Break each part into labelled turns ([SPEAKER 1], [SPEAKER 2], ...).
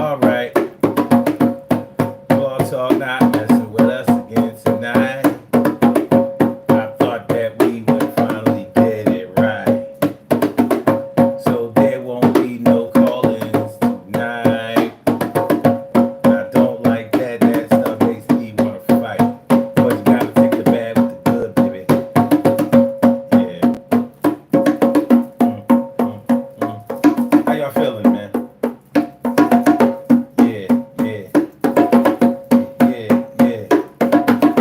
[SPEAKER 1] All right. Ball talk not messing with us again tonight. I thought that we would finally get it right. So there won't be no call-ins tonight. I don't like that. That stuff makes me want to fight. But you gotta take the bad with the good, baby. Yeah. How y'all feeling, man? Yeah, yeah, yeah, yeah,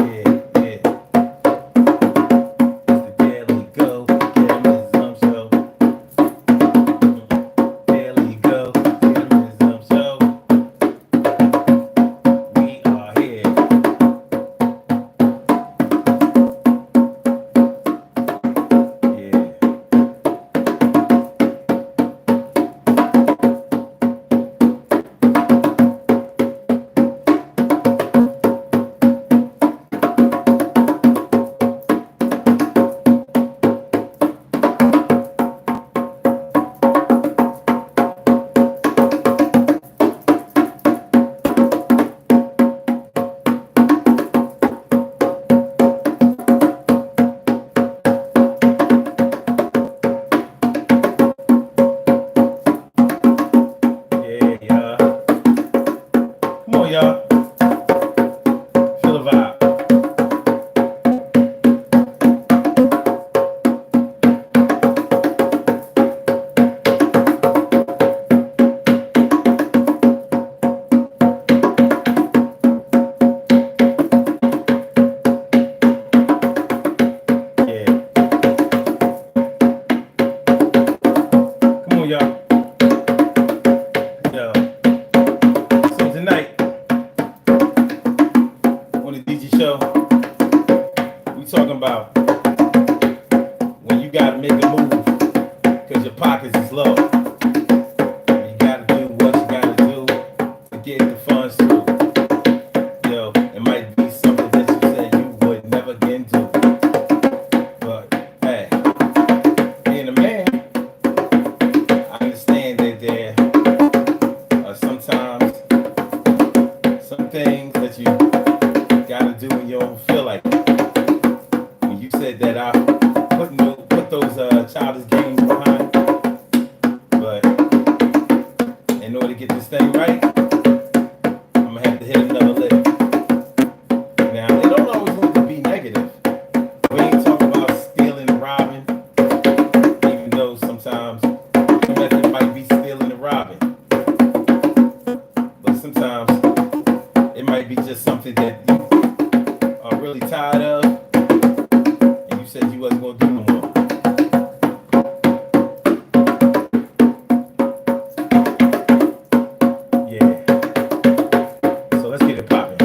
[SPEAKER 1] yeah, yeah. It's the Daily Go, Gamblism Show. Daily Go, Gamblism Show. We are here. Yeah. Yeah, y'all. Come on, y'all. Feel the vibe. Yeah. Come on, y'all. Yo. So tonight on the DJ show, we talking about when you gotta make a move because your pockets is low. You gotta do what you gotta do to get the funds through. Yo, it might be something that you said you would never get into. But hey, being a man, I understand that there are sometimes some things that you gotta do when you don't feel like it. When you said that I put those childish games behind, but in order to get this thing right, I'm gonna have to hit another lick. Now, it don't always need to be negative. We ain't talking about stealing and robbing, even though sometimes the method might be stealing and robbing. But sometimes it might be just something that you are really tired of, and you said you wasn't gonna do no more. Yeah. So let's get it popping.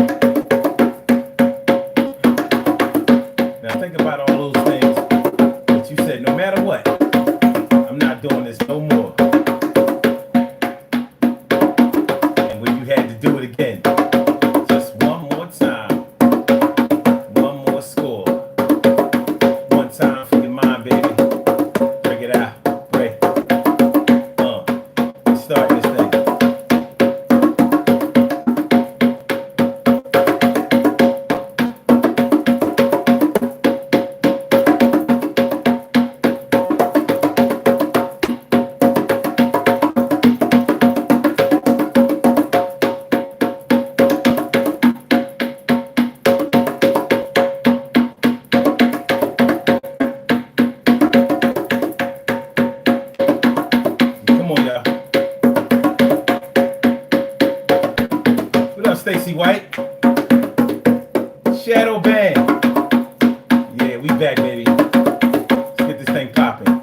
[SPEAKER 1] Now think about all those things that you said. No matter what, I'm not doing this no more. And when you had to do it again, just one more time, one more score, one time for your mind, baby. Break it out, break. Let's start this thing. Come on, y'all. What up, Stacy White? Shadow Band. Yeah, we back, baby. Let's get this thing popping.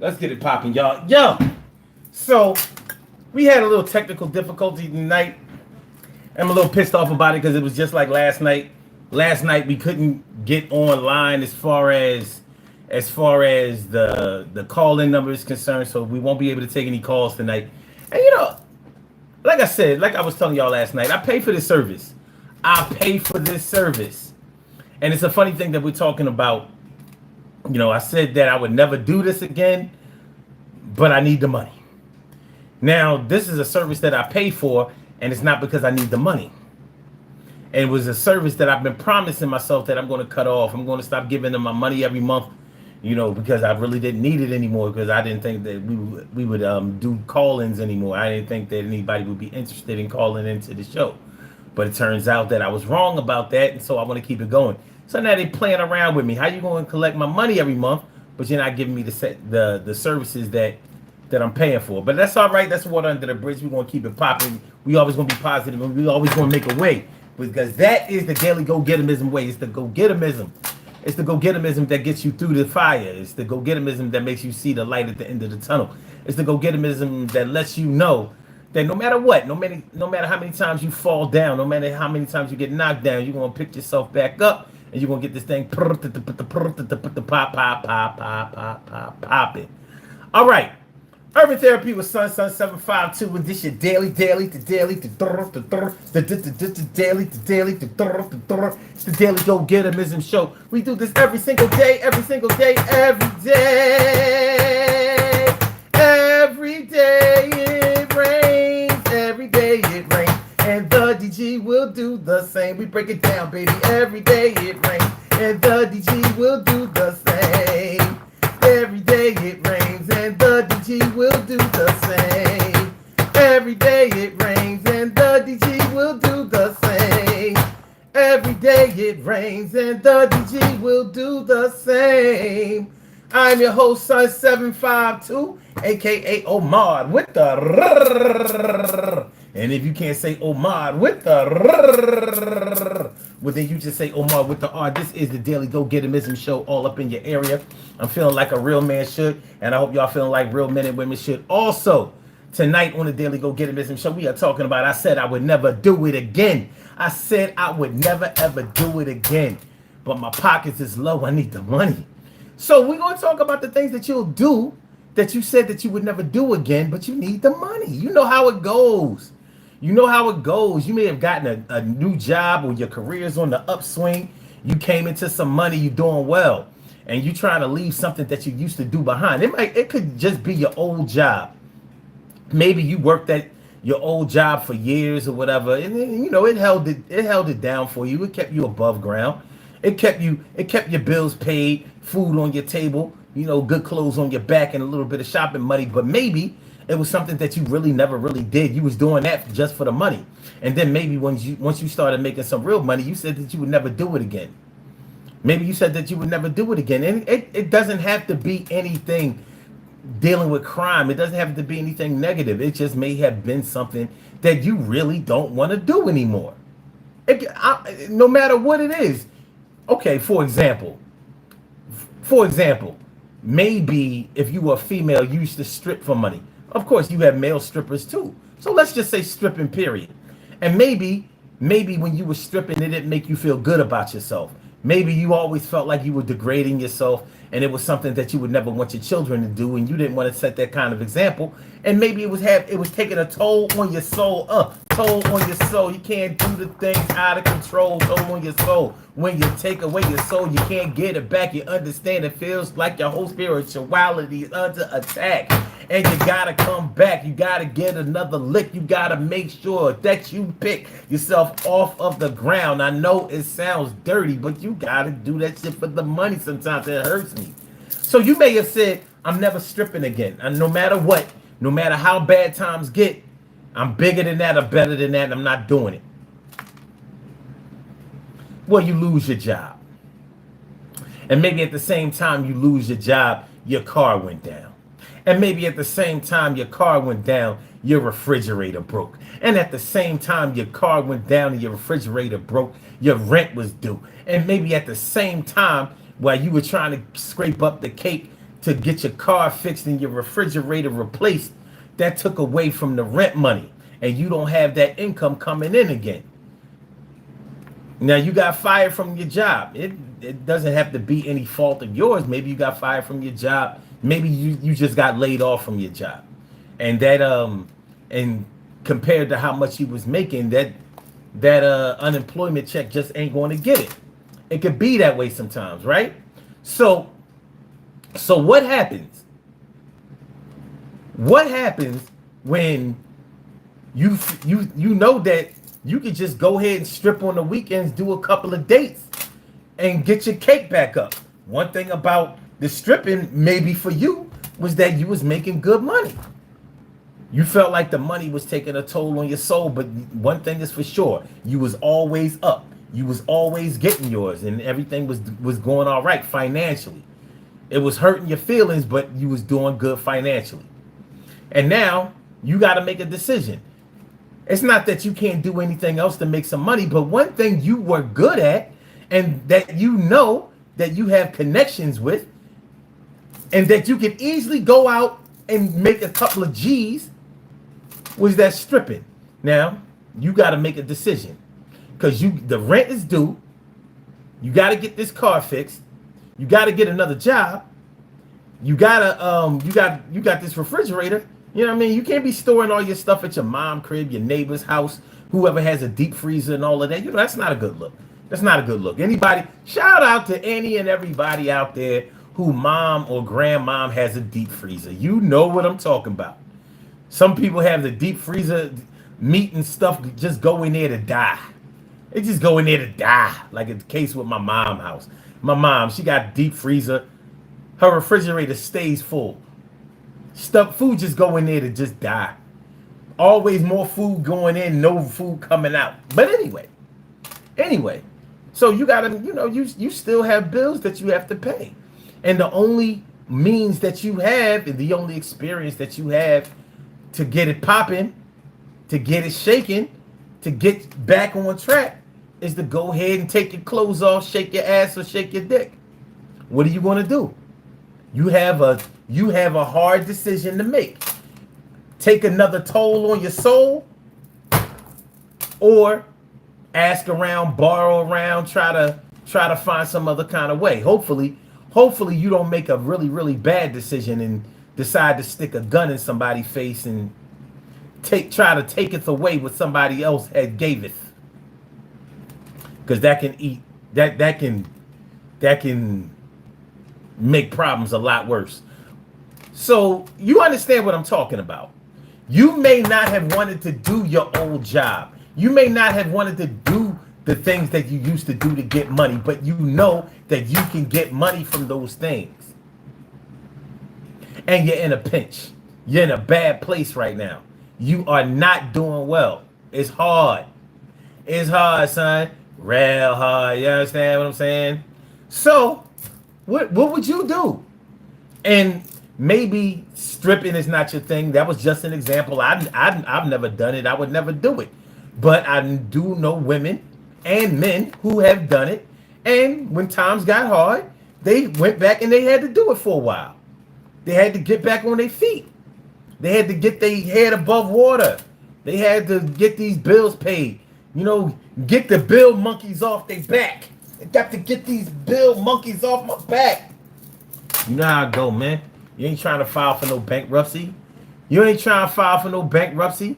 [SPEAKER 1] Let's get it popping, y'all. Yo! So, we had a little technical difficulty tonight. I'm a little pissed off about it because it was just like last night. Last night we couldn't get online as far as the call-in number is concerned, so we won't be able to take any calls tonight. And like I said, like I was telling y'all last night, I pay for this service. I pay for this service. And it's a funny thing that we're talking about. I said that I would never do this again, but I need the money. Now, this is a service that I pay for, and it's not because I need the money. And it was a service that I've been promising myself that I'm going to cut off. I'm going to stop giving them my money every month, because I really didn't need it anymore, because I didn't think that we would do call-ins anymore. I didn't think that anybody would be interested in calling into the show. But it turns out that I was wrong about that, and so I want to keep it going. So now they playing around with me. How you going to collect my money every month, but you're not giving me the services that I'm paying for? But that's all right. That's water under the bridge. We're going to keep it popping. We always going to be positive, and we always going to make a way, because that is the daily go-gettemism way. It's the go-gettemism. It's the go-gettemism that gets you through the fire. It's the go-gettemism that makes you see the light at the end of the tunnel. It's the go-gettemism that lets you know that no matter what, no matter how many times you fall down, no matter how many times you get knocked down, you're going to pick yourself back up, and you're going to get this thing popping. All right. Urban Therapy with Sun 752, and this your daily, it's the daily go-gettemism show. We do this every single day, every day it rains, every day it rains, and the DG will do the same. We break it down, baby, every day it rains, and the DG will do the same. Every day it rains, and the DG will do the same. Every day it rains, and the DG will do the same. Every day it rains, and the DG will do the same. I'm your host, Sun 752, aka Omar with the rrrr. And if you can't say Omar with the rrrr, well, then you just say Omar with the R. This is the Daily Go-Gettemism show, all up in your area. I'm feeling like a real man should, and I hope y'all feeling like real men and women should. Also, tonight on the Daily Go-Gettemism show, we are talking about I said I would never do it again. I said I would never, ever do it again. But my pockets is low. I need the money. So we're going to talk about the things that you'll do that you said that you would never do again, but you need the money. You know how it goes. You know how it goes. You may have gotten a new job, or your career's on the upswing. You came into some money, you're doing well, and you're trying to leave something that you used to do behind. It could just be your old job. Maybe you worked at your old job for years or whatever, and it held it down for you. It kept you above ground. It kept your bills paid, food on your table, good clothes on your back, and a little bit of shopping money. But maybe it was something that you really never really did. You was doing that just for the money. And then maybe once you started making some real money, you said that you would never do it again. Maybe you said that you would never do it again. And it doesn't have to be anything dealing with crime. It doesn't have to be anything negative. It just may have been something that you really don't want to do anymore. No matter what it is. Okay, for example, maybe if you were a female, you used to strip for money. Of course, you have male strippers too. So let's just say stripping, period. And maybe when you were stripping, it didn't make you feel good about yourself. Maybe you always felt like you were degrading yourself, and it was something that you would never want your children to do, and you didn't want to set that kind of example. And maybe it was taking a toll on your soul. You can't do the things out of control. Toll on your soul. When you take away your soul, you can't get it back. You understand it feels like your whole spirituality is under attack. And you gotta come back. You gotta get another lick. You gotta make sure that you pick yourself off of the ground. I know it sounds dirty, but you gotta do that shit for the money. Sometimes it hurts me. So you may have said, I'm never stripping again. And no matter what, no matter how bad times get, I'm bigger than that or better than that, and I'm not doing it. Well, you lose your job. And maybe at the same time you lose your job, your car went down. And maybe at the same time your car went down, your refrigerator broke. And at the same time your car went down and your refrigerator broke, your rent was due. And maybe at the same time, while you were trying to scrape up the cake to get your car fixed and your refrigerator replaced, that took away from the rent money. And you don't have that income coming in again. Now you got fired from your job. It doesn't have to be any fault of yours. Maybe you got fired from your job. Maybe you just got laid off from your job. And that and compared to how much he was making, that unemployment check just ain't going to get it. It could be that way sometimes, right? So what happens? What happens when you know that you could just go ahead and strip on the weekends, do a couple of dates, and get your cake back up? One thing about the stripping, maybe for you, was that you was making good money. You felt like the money was taking a toll on your soul, but one thing is for sure, you was always up. You was always getting yours, and everything was going all right financially. It was hurting your feelings, but you was doing good financially. And now you got to make a decision. It's not that you can't do anything else to make some money, but one thing you were good at, and that you know that you have connections with, and that you can easily go out and make a couple of G's, was that stripping. Now you got to make a decision, because the rent is due. You got to get this car fixed. You got to get another job. You gotta you got this refrigerator. You know what I mean? You can't be storing all your stuff at your mom crib, your neighbor's house, whoever has a deep freezer and all of that. You know, that's not a good look. That's not a good look. Anybody, shout out to any and everybody out there who mom or grandmom has a deep freezer. You know what I'm talking about. Some people have the deep freezer, meat and stuff just go in there to die. They just go in there to die, like it's the case with my mom's house. My mom, she got deep freezer. Her refrigerator stays full. Stuff, food just go in there to just die. Always more food going in, no food coming out. But anyway, so you gotta, you still have bills that you have to pay. And the only means that you have, and the only experience that you have to get it popping, to get it shaking, to get back on track, is to go ahead and take your clothes off, shake your ass, or shake your dick. What are you gonna do? You have a hard decision to make. Take another toll on your soul, or ask around, borrow around, try to find some other kind of way. Hopefully you don't make a really, really bad decision and decide to stick a gun in somebody's face and try to take it away what somebody else had gave it. Because that can make problems a lot worse. So you understand what I'm talking about. You may not have wanted to do your old job. You may not have wanted to do the things that you used to do to get money, but you know that you can get money from those things. And you're in a pinch. You're in a bad place right now. You are not doing well. It's hard. It's hard, son. Real hard. You understand what I'm saying? So what would you do? And maybe stripping is not your thing. That was just an example. I've never done it. I would never do it. But I do know women and men who have done it. And when times got hard, they went back and they had to do it for a while. They had to get back on their feet. They had to get their head above water. They had to get these bills paid. Get the bill monkeys off their back. They got to get these bill monkeys off my back. You know how I go, man. You ain't trying to file for no bankruptcy. You ain't trying to file for no bankruptcy.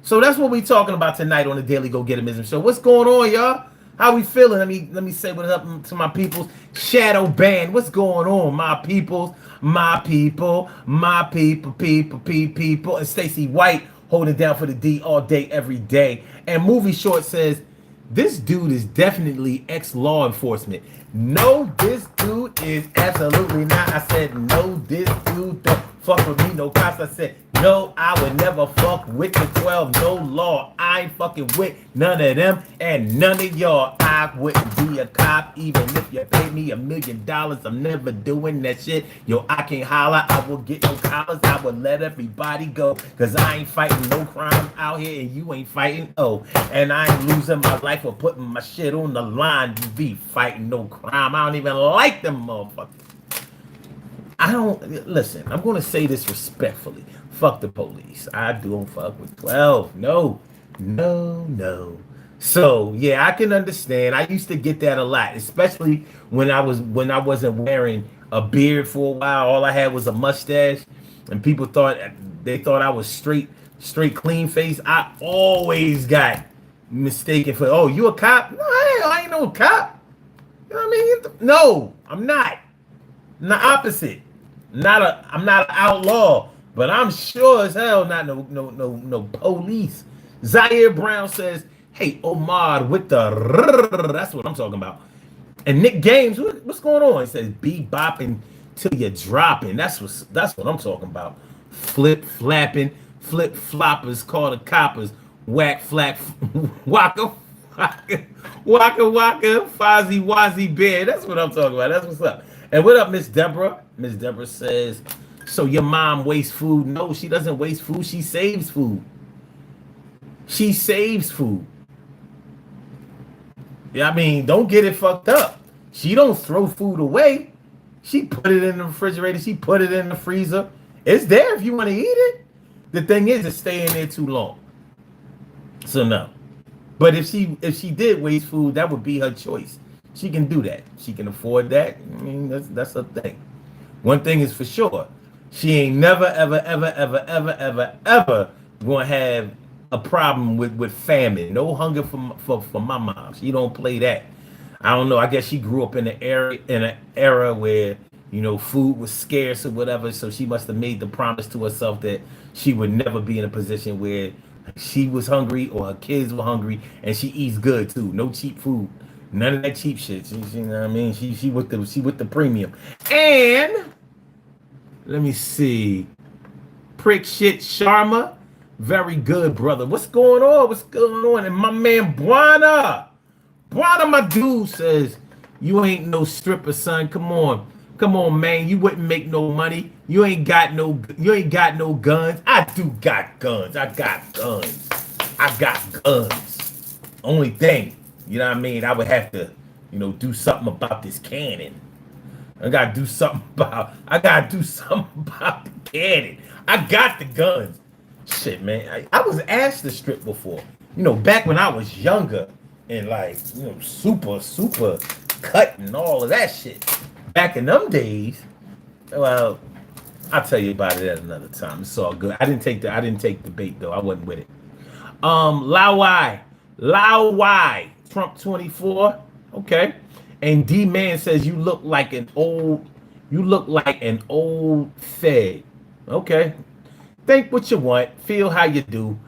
[SPEAKER 1] So that's what we talking about tonight on the Daily Go Getimism Show. What's going on, y'all? How we feeling? Let me say what up to my peoples. Shadow Band. What's going on, my peoples? My people. And Stacey White holding down for the D all day, every day. And Movie Short says, this dude is definitely ex-law enforcement. No, this dude is absolutely not. I said, no, this dude don't fuck with me. No cops. I said, no, I would never fuck with the 12. No law. I ain't fucking with none of them and none of y'all. I wouldn't be a cop even if you paid me $1 million. I'm never doing that shit. Yo, I can't holler. I will get no collars. I would let everybody go. Cause I ain't fighting no crime out here and you ain't fighting. Oh, and I ain't losing my life or putting my shit on the line to be fighting no crime. I don't even like them motherfuckers. I don't listen. I'm going to say this respectfully. Fuck the police. I don't fuck with 12. No. So yeah, I can understand. I used to get that a lot, especially when I wasn't wearing a beard for a while. All I had was a mustache, and people thought I was straight straight clean face. I always got mistaken for, oh, you a cop? No, I ain't no cop. You know what I mean? No, I'm not. I'm the opposite. I'm not an outlaw, but I'm sure as hell not no police. Zaire Brown says, "Hey Omar with the that's what I'm talking about." And Nick Games, what's going on? He says, "Be bopping till you're dropping." That's what I'm talking about. Flip flapping, flip floppers, call the coppers, whack flap, waka waka, fozzie wazzy bear. That's what I'm talking about. That's what's up. And what up, Miss Deborah? Miss Deborah says, so your mom wastes food? No, she doesn't waste food. She saves food. She saves food. Yeah, I mean, don't get it fucked up. She don't throw food away. She put it in the refrigerator. She put it in the freezer. It's there if you want to eat it. The thing is, it's staying there too long. So no. But if she did waste food, that would be her choice. She can do that. She can afford that. I mean, that's her thing. One thing is for sure, she ain't never, ever gonna have a problem with famine. No hunger for my mom. She don't play that. I don't know. I guess she grew up in an era where, you know, food was scarce or whatever. So she must have made the promise to herself that she would never be in a position where she was hungry or her kids were hungry, and she eats good too. No cheap food. None of that cheap shit. You know what I mean? She with the premium. And let me see. Prick shit Sharma. Very good, brother. What's going on? What's going on? And my man Buana, my dude, says, you ain't no stripper, son. Come on, man. You wouldn't make no money. You ain't got no guns. I do got guns. I got guns. Only thing, you know what I mean? I would have to, you know, do something about this cannon. I gotta do something about the cannon. I got the guns. Shit, man. I was asked to strip before. You know, back when I was younger and like, you know, super cut and all of that shit. Back in them days, well, I'll tell you about it at another time. It's all good. I didn't take the bait though. I wasn't with it. Lao Y, Trump 24. Okay. And D Man says you look like an old Fed. Okay. Think what you want, feel how you do.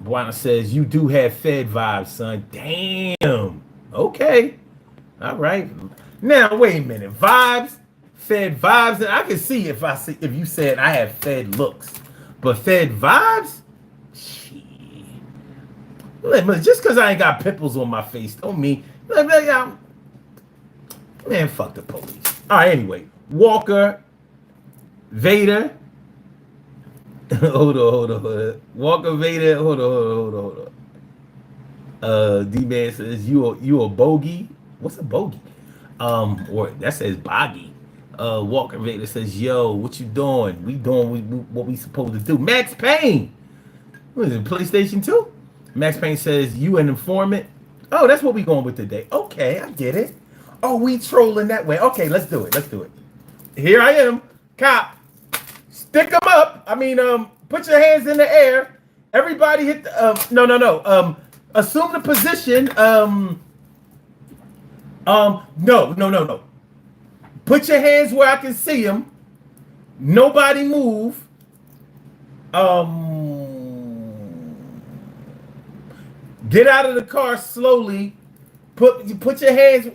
[SPEAKER 1] Buana says you do have Fed vibes, son. Damn. Okay. All right. Now wait a minute. Fed vibes. I can see if you said I have Fed looks, but Fed vibes. Shit. Just because I ain't got pimples on my face don't mean. Man, fuck the police. All right. Anyway, Walker, Vader. Hold on. Walker Vader. Hold on. D-Man says you a bogey. What's a bogey? Or that says boggy. Walker Vader says, yo, what you doing? We doing what we supposed to do. Max Payne. What is it, PlayStation 2? Max Payne says, you an informant? Oh, that's what we going with today. Okay, I get it. Oh, we trolling that way. Okay, let's do it. Here I am, cop. Stick them up. I mean, put your hands in the air. Everybody hit the, no. Assume the position. No. Put your hands where I can see them. Nobody move. Get out of the car slowly. Put your hands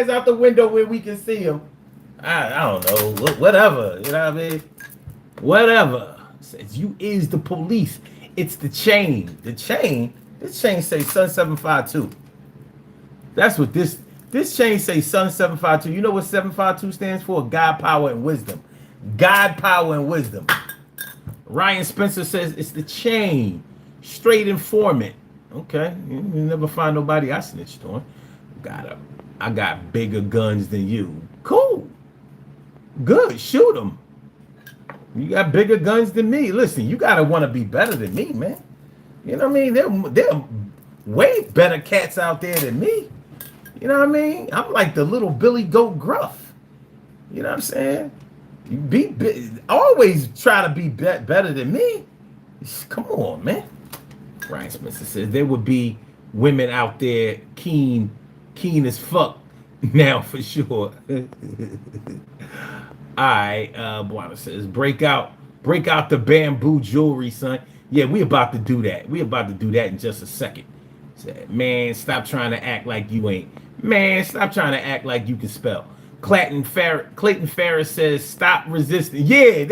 [SPEAKER 1] out the window where we can see them. I don't know. Whatever. You know what I mean? Whatever. Says you is the police. It's the chain. This chain says Sun 752. That's what this chain says, Sun 752. You know what 752 stands for? God, power, and wisdom. God, power, and wisdom. Ryan Spencer says it's the chain. Straight informant. Okay. You never find nobody I snitched on. I got bigger guns than you. Cool. Good. Shoot them. You got bigger guns than me. Listen, you gotta want to be better than me, man. You know what I mean? There are way better cats out there than me. You know what I mean? I'm like the little Billy Goat Gruff. You know what I'm saying? You always try to be better than me. Come on, man. Ryan Spencer says there would be women out there keen as fuck now for sure. Alright, Buana says, break out the bamboo jewelry, son. Yeah, we about to do that. We about to do that in just a second. Said, man, stop trying to act like you ain't. Man, stop trying to act like you can spell. Clayton Ferris says, stop resisting. Yeah,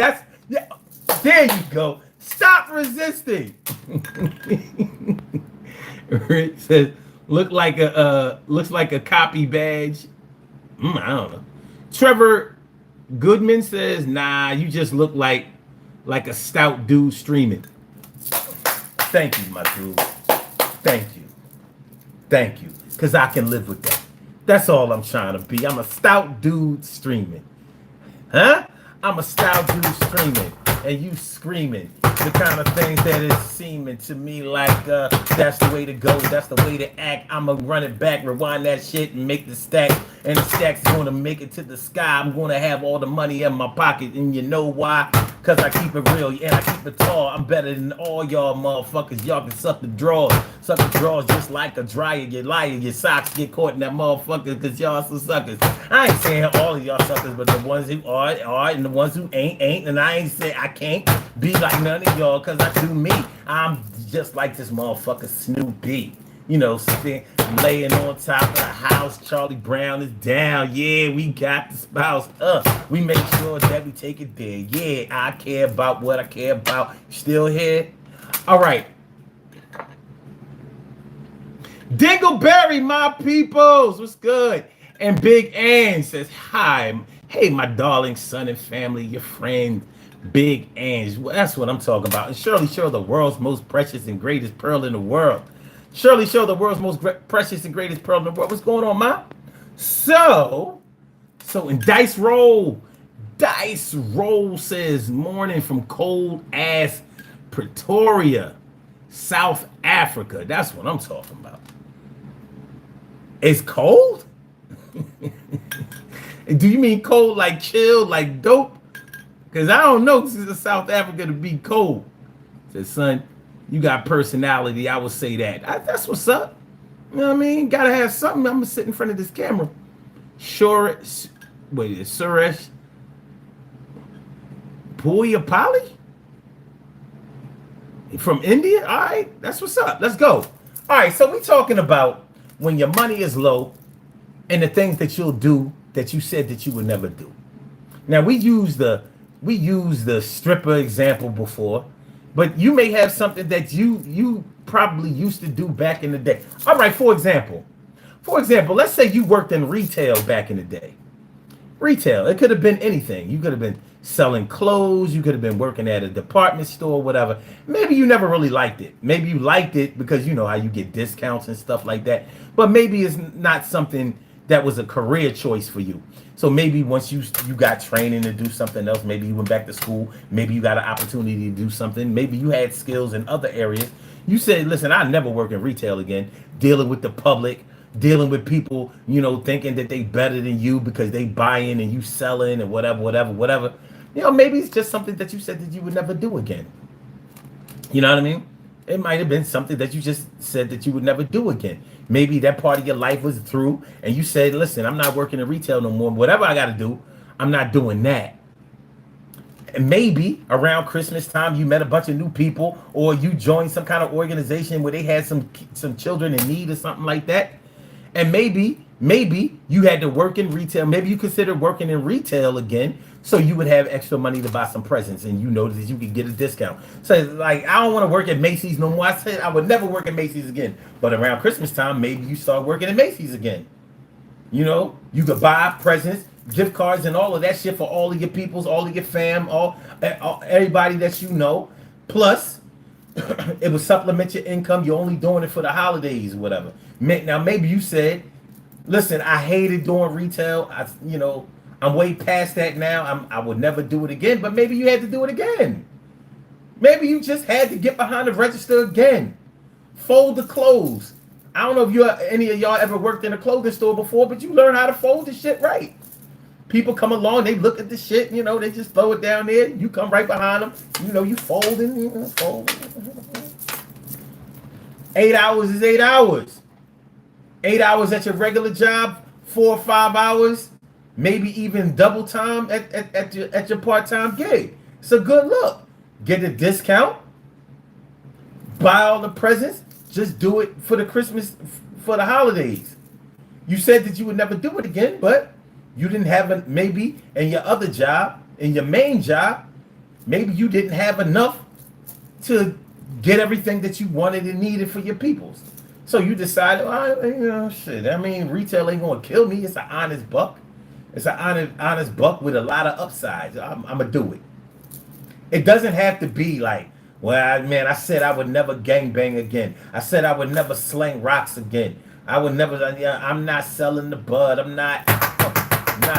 [SPEAKER 1] there you go. Stop resisting. Rick says, looks like a copy badge. I don't know. Trevor Goodman says, nah, you just look like a stout dude streaming. Thank you, my dude. Thank you. Because I can live with that. That's all I'm trying to be. I'm a stout dude streaming. Huh? I'm a stout dude streaming. And you screaming. The kind of things that is seeming to me like that's the way to go. That's the way to act. I'm going to run it back, rewind that shit, and make the stack. And the stack's going to make it to the sky. I'm going to have all the money in my pocket. And you know why? Because I keep it real and I keep it tall. I'm better than all y'all motherfuckers. Y'all can suck the drawers. Suck the drawers just like a dryer. You liar. Your socks get caught in that motherfucker because y'all some suckers. I ain't saying all of y'all suckers, but the ones who are, and the ones who ain't. And I ain't saying I can't be like none of y'all because I do me. I'm just like this motherfucker Snoopy. You know, laying on top of the house. Charlie Brown is down. Yeah, we got the spouse. We make sure that we take it there. Yeah, I care about what I care about. Still here? All right. Dingleberry, my peoples. What's good? And Big Ann says, hi. Hey, my darling son and family, your friend, Big Ann. Well, that's what I'm talking about. And Shirley Show, the world's most precious and greatest pearl in the world. Shirley Show, the world's most precious and greatest pearl in the world. What's going on, Ma? So in Dice Roll says, morning from cold ass Pretoria, South Africa. That's what I'm talking about. It's cold? Do you mean cold like chill, like dope? Because I don't know South Africa to be cold. Says, son, you got personality. I would say that. That's what's up. You know what I mean? Gotta have something. I'm gonna sit in front of this camera. Suresh Puyapali from India. All right, that's what's up. Let's go. All right, so we talking about when your money is low and the things that you'll do that you said that you would never do. Now we used the stripper example before. But you may have something that you probably used to do back in the day. All right, for example, let's say you worked in retail back in the day. Retail, it could have been anything. You could have been selling clothes. You could have been working at a department store, whatever. Maybe you never really liked it. Maybe you liked it because you know how you get discounts and stuff like that. But maybe it's not something that was a career choice for you. So maybe once you got training to do something else, maybe you went back to school, maybe you got an opportunity to do something, maybe you had skills in other areas. You said, listen, I never work in retail again, dealing with the public, dealing with people, you know, thinking that they better than you because they buying and you selling and whatever. You know, maybe it's just something that you said that you would never do again. You know what I mean? It might have been something that you just said that you would never do again. Maybe that part of your life was through and you said, listen, I'm not working in retail no more. Whatever I got to do, I'm not doing that. And maybe around Christmas time, you met a bunch of new people or you joined some kind of organization where they had some children in need or something like that. And maybe you had to work in retail. Maybe you considered working in retail again so you would have extra money to buy some presents and you noticed that you could get a discount. So like, I don't want to work at Macy's no more. I said I would never work at Macy's again. But around Christmas time, maybe you start working at Macy's again. You know, you could buy presents, gift cards and all of that shit for all of your peoples, all of your fam, all everybody that you know. Plus, it would supplement your income. You're only doing it for the holidays or whatever. Now, maybe you said, listen, I hated doing retail. I'm way past that now. I would never do it again. But maybe you had to do it again. Maybe you just had to get behind the register again. Fold the clothes. I don't know if any of y'all ever worked in a clothing store before, but you learn how to fold the shit right. People come along, they look at the shit, they just throw it down there. You come right behind them, you folding, folding. 8 hours is 8 hours. 8 hours at your regular job, 4 or 5 hours, maybe even double time at your part-time gig. It's a good look. Get a discount, buy all the presents, just do it for the Christmas, for the holidays. You said that you would never do it again, but you didn't have maybe in your other job, in your main job, maybe you didn't have enough to get everything that you wanted and needed for your peoples. So you decided, shit. I mean, retail ain't gonna kill me. It's an honest buck. It's an honest buck with a lot of upsides. I'm gonna do it. It doesn't have to be like, well, man, I said I would never gangbang again. I said I would never sling rocks again. I would never. I'm not selling the bud. I'm not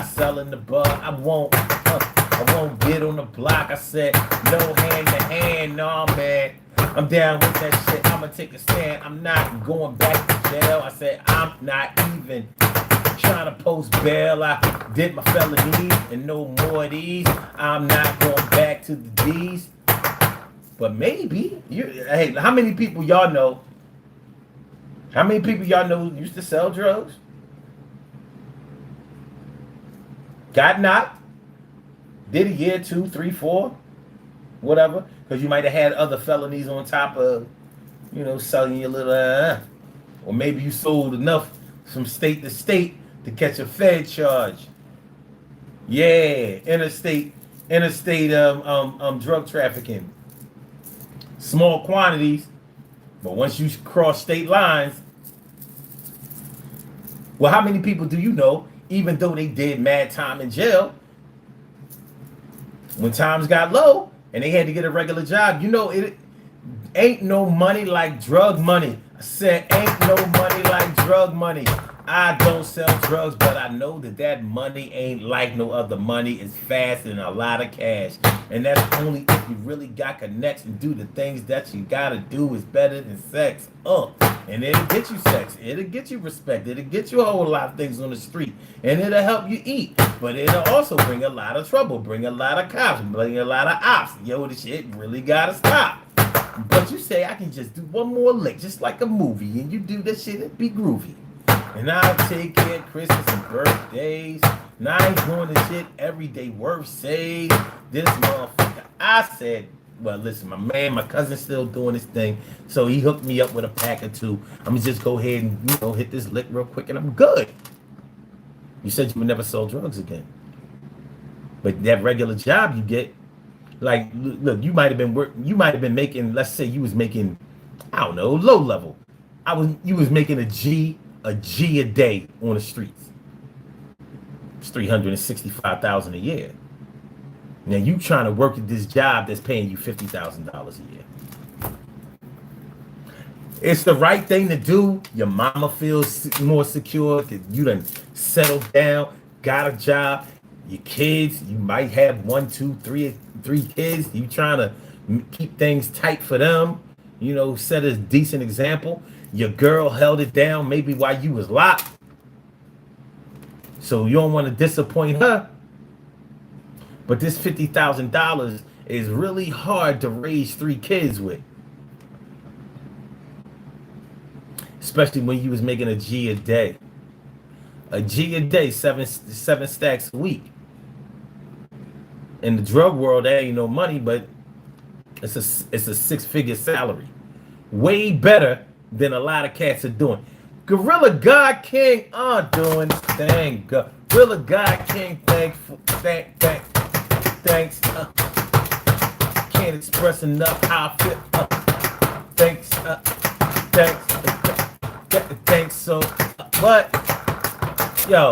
[SPEAKER 1] selling the bud. I won't get on the block. I said no hand to hand. No, man. I'm down with that shit. I'm gonna take a stand. I'm not going back to jail. I said I'm not even trying to post bail. I did my felonies and no more of these. I'm not going back to the D's. But maybe hey, how many people y'all know? How many people y'all know used to sell drugs? Got knocked. Did a year, 2, 3, 4, whatever. Because you might have had other felonies on top of, selling your little, or maybe you sold enough from state to state to catch a Fed charge. Yeah, interstate drug trafficking. Small quantities, but once you cross state lines, well, how many people do you know, even though they did mad time in jail, when times got low and they had to get a regular job, it ain't no money like drug money. I said ain't no money like drug money. I don't sell drugs, but I know that money ain't like no other money. It's fast and a lot of cash. And that's only if you really got connects and do the things that you gotta do is better than sex. And it'll get you sex. It'll get you respect. It'll get you a whole lot of things on the street. And it'll help you eat. But it'll also bring a lot of trouble, bring a lot of cops, bring a lot of ops. Yo, the shit really gotta stop. But you say I can just do one more lick, just like a movie, and you do that shit, it'd be groovy. And I'll take care of Christmas and birthdays. And I ain't doing this shit every day worth save. This motherfucker. I said, well, listen, my cousin's still doing his thing. So he hooked me up with a pack or two. I'm going to just go ahead and, hit this lick real quick and I'm good. You said you would never sell drugs again. But that regular job you get, like, look, you might have been making, let's say you was making, I don't know, low level. You was making a G a day on the streets. It's $365,000 a year. Now you trying to work at this job that's paying you $50,000 a year. It's the right thing to do. Your mama feels more secure because you done settled down, got a job. Your kids, you might have 1, 2, 3 kids. You trying to keep things tight for them. Set a decent example. Your girl held it down maybe while you was locked. So you don't want to disappoint her. But this $50,000 is really hard to raise 3 kids with. Especially when you was making a G a day. A G a day, seven stacks a week. In the drug world, that ain't no money, but it's a 6-figure salary. Way better than a lot of cats are doing. Gorilla God King doing his thing. Gorilla God King, thanks. Can't express enough how I feel. Thanks. So, but yo,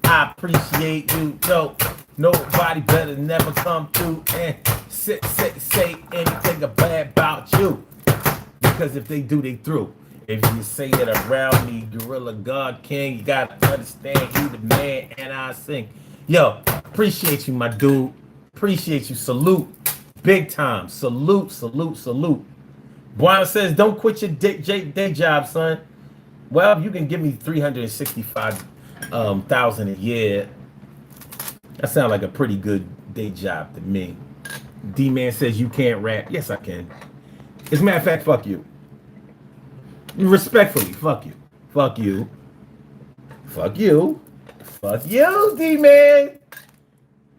[SPEAKER 1] I appreciate you. Yo, nobody better never come through and say anything bad about you. Because if they do, they through. If you say it around me, Gorilla God King, you gotta understand you the man and I sing. Yo, appreciate you, my dude. Appreciate you. Salute. Big time. Salute. Buana says, don't quit your day job, son. Well, you can give me $365,000 a year. That sounds like a pretty good day job to me. D-Man says you can't rap. Yes, I can. As a matter of fact, fuck you. Respectfully, fuck you. Fuck you. Fuck you. Fuck you, D-Man.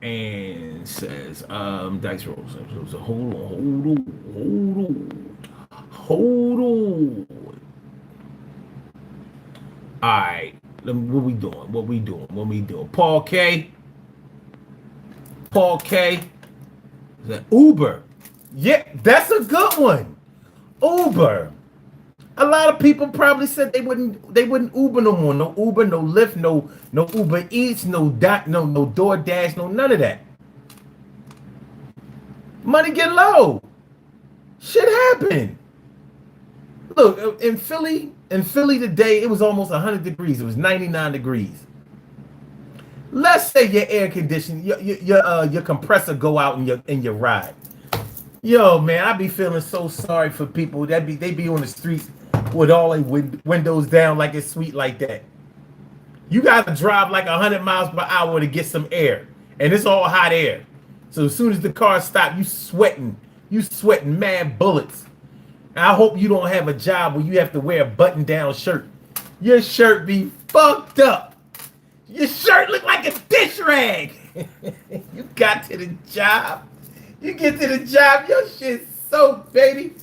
[SPEAKER 1] And says, dice rolls. So hold on. All right. What we doing? Paul K. Is that Uber? Yeah, that's a good one. Uber. A lot of people probably said they wouldn't Uber no more. No Uber, no Lyft, no Uber Eats, no DoorDash, no none of that. Money get low. Shit happened. Look, in Philly today, it was almost 100 degrees. It was 99 degrees. Let's say your air conditioning, your compressor go out in your ride. Yo, man, I be feeling so sorry for people they be on the streets with all their windows down like it's sweet like that. You gotta drive like 100 miles per hour to get some air, and it's all hot air. So as soon as the car stops, you sweating mad bullets. And I hope you don't have a job where you have to wear a button-down shirt. Your shirt be fucked up. Your shirt look like a dish rag. You got to the job. You get to the job, your shit soaked, baby.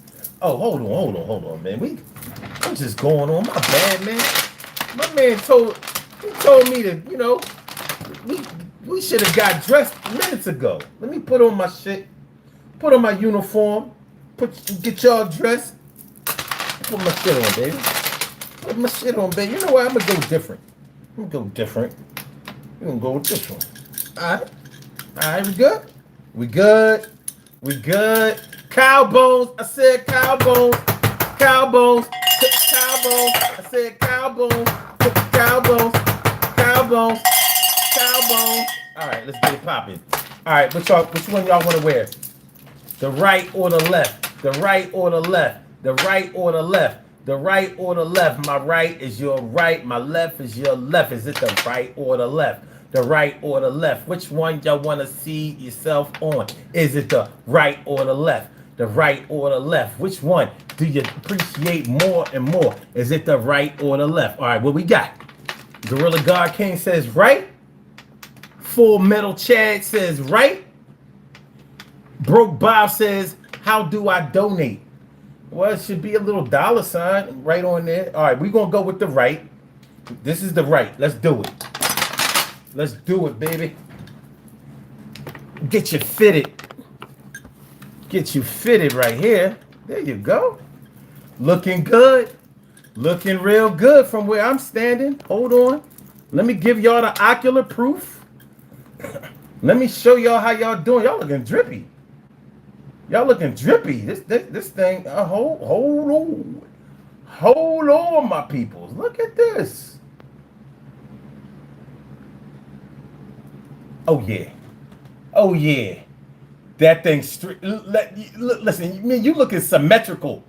[SPEAKER 1] Oh, hold on, man. I'm just going on. My bad, man. My man told me to, we should have got dressed minutes ago. Let me put on my shit, put on my uniform, get y'all dressed. Put my shit on, baby. Put my shit on, baby. You know what? I'm gonna go different. We're gonna go with this one. All right, we good. Cow bones. I said cow bones. I said cow bones. All right, let's get it popping. All right, which one y'all want to wear? The right or the left? The right or the left? The right or the left? The right or the left? My right is your right. My left is your left. Is it the right or the left? The right or the left? Which one y'all want to see yourself on? Is it the right or the left? The right or the left? Which one do you appreciate more and more? Is it the right or the left? All right, what we got? Gorilla God King says right. Full Metal Chad says right. Broke Bob says, how do I donate? Well, it should be a little dollar sign right on there. All right, we're going to go with the right. This is the right. Let's do it. Let's do it, baby. Get you fitted. Get you fitted right here. There you go. Looking good. Looking real good from where I'm standing. Hold on. Let me give y'all the ocular proof. Let me show y'all how y'all doing. Y'all looking drippy. Y'all looking drippy. This thing. Hold on, my peoples. Look at this. Oh yeah. That thing straight. Listen, man, you looking symmetrical.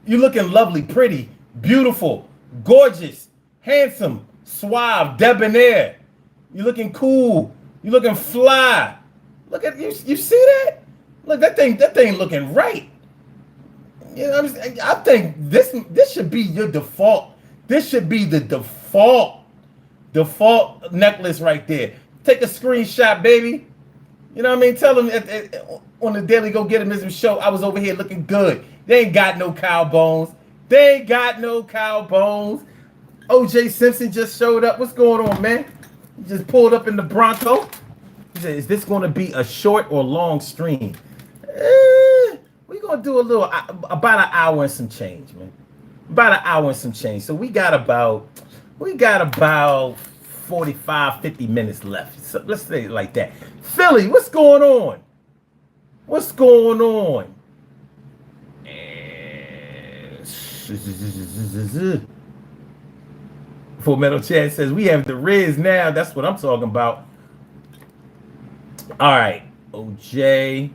[SPEAKER 1] You looking lovely, pretty, beautiful, gorgeous, handsome, suave, debonair. You looking cool. You looking fly. Look at you. You see that? Look, that thing looking right. You know what I'm saying? I think this should be your default. This should be the default necklace right there. Take a screenshot, baby. You know what I mean? Tell them on the Daily Go Get 'Em show, I was over here looking good. They ain't got no cow bones. OJ Simpson just showed up. What's going on, man? He just pulled up in the Bronco. He said, is this going to be a short or long stream? We're going to do about an hour and some change, man. About an hour and some change. So we got about 45, 50 minutes left. So let's say it like that. Philly, what's going on? Full Metal Chad says, we have the Riz now. That's what I'm talking about. All right, OJ.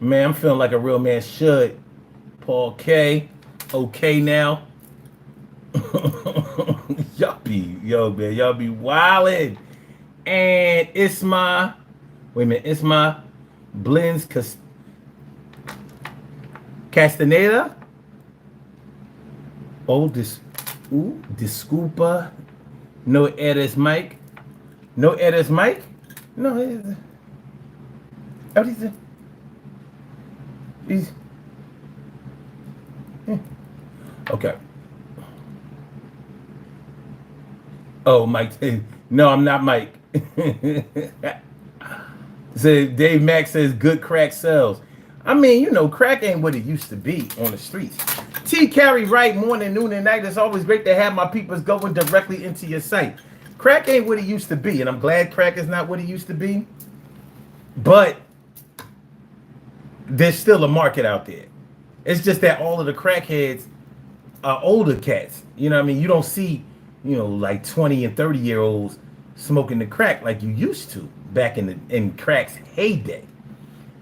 [SPEAKER 1] Man, I'm feeling like a real man should. Paul K. Okay now. Y'all be wildin'. And it's my, wait a minute, it's my blends Castaneda. Oh, this, ooh, Disculpa. No eres Mike. No eres Mike. No, what is it? He's, okay. Oh, Mike. No, I'm not Mike. So Dave Mack says good crack sells. I mean, you know, crack ain't what it used to be on the streets. T. Carey Wright, morning, noon, and night. It's always great to have my peoples going directly into your site. Crack ain't what it used to be, and I'm glad crack is not what it used to be. But there's still a market out there. It's just that all of the crackheads are older cats. You know what I mean? You don't see, you know, like 20 and 30-year-olds smoking the crack like you used to back in crack's heyday.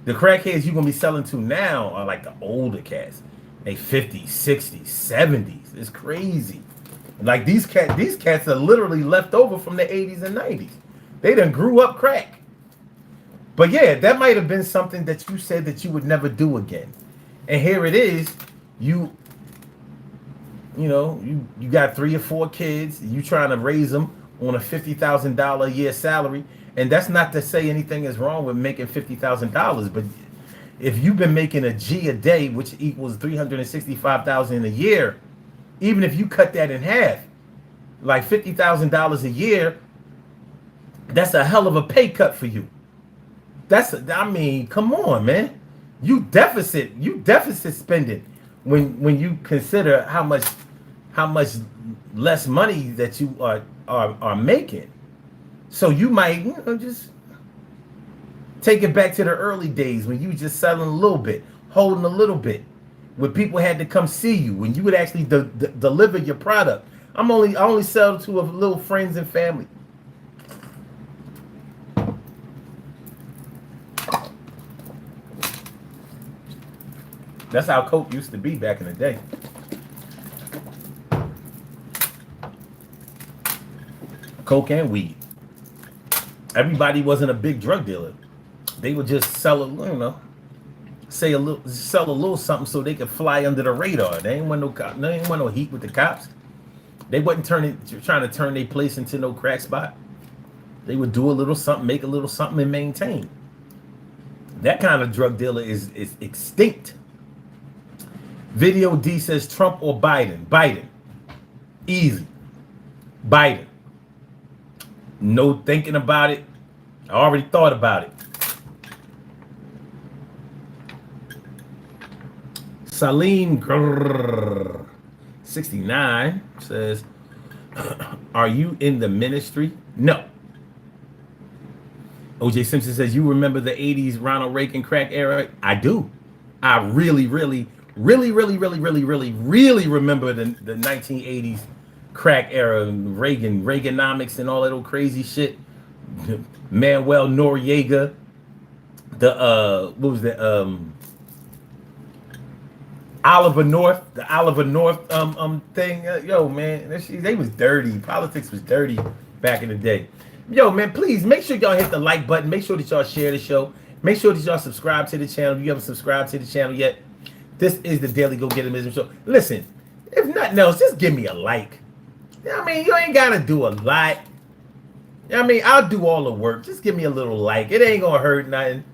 [SPEAKER 1] The crackheads you're gonna be selling to now are like the older cats. They 50s, 60s, 70s. It's crazy. Like these cats are literally left over from the 80s and 90s. They done grew up crack. But yeah, that might have been something that you said that you would never do again. And here it is. You know, you got 3 or 4 kids. You trying to raise them on a $50,000 a year salary. And that's not to say anything is wrong with making $50,000. But if you've been making a G a day, which equals $365,000 a year, even if you cut that in half, like $50,000 a year, that's a hell of a pay cut for you. I mean, come on, man. You deficit spending when you consider how much less money that you are making. So you might, you know, just take it back to the early days when you just selling a little bit, holding a little bit, when people had to come see you, when you would actually deliver your product. I only sell to a little friends and family. That's how coke used to be back in the day. Coke and weed. Everybody wasn't a big drug dealer. They would just sell sell a little something so they could fly under the radar. They ain't want no cop. They ain't want no heat with the cops. They wasn't trying to turn their place into no crack spot. They would do a little something, make a little something, and maintain. That kind of drug dealer is extinct. Video D says Trump or Biden. Biden. Easy. Biden. No thinking about it. I already thought about it. Saline 69 says, are you in the ministry? No. OJ Simpson says, you remember the 80s Ronald Reagan crack era? I do. I really remember the 1980s crack era, Reaganomics and all that old crazy shit. Manuel Noriega, the what was that? Oliver North, the Oliver North thing. Yo, man, they was dirty. Politics was dirty back in the day. Yo, man, please make sure y'all hit the like button. Make sure that y'all share the show. Make sure that y'all subscribe to the channel. If you haven't subscribed to the channel yet, this is the Daily Go Get It Show. Listen, if nothing else, just give me a like. You know what I mean? You ain't got to do a lot. You know what I mean? I'll do all the work. Just give me a little like. It ain't going to hurt nothing.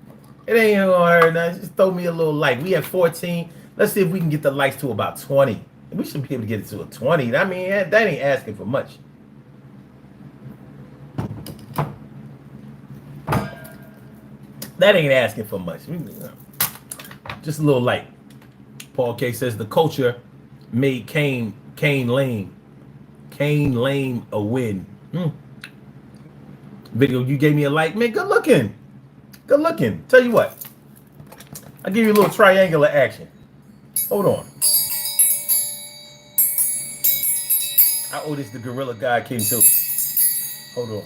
[SPEAKER 1] It ain't going to hurt nothing. Just throw me a little like. We have 14. Let's see if we can get the likes to about 20. We should be able to get it to a 20. I mean, that ain't asking for much. That ain't asking for much. Just a little like. Paul K says the culture made Kane lame. Kane lame a win. Video, you gave me a like. Man, good looking. Good looking. Tell you what. I'll give you a little triangular action. Hold on. I owe this the Gorilla Guy King too. Hold on.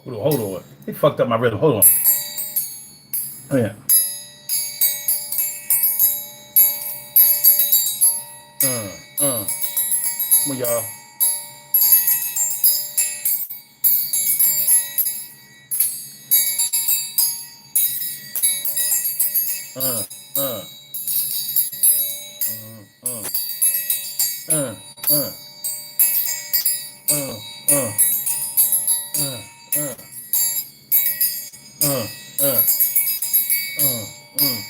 [SPEAKER 1] Hold on. They fucked up my rhythm. Hold on. Oh, yeah. Come on, y'all. Uh, uh, uh, uh, uh, uh, uh, uh, uh, uh, uh,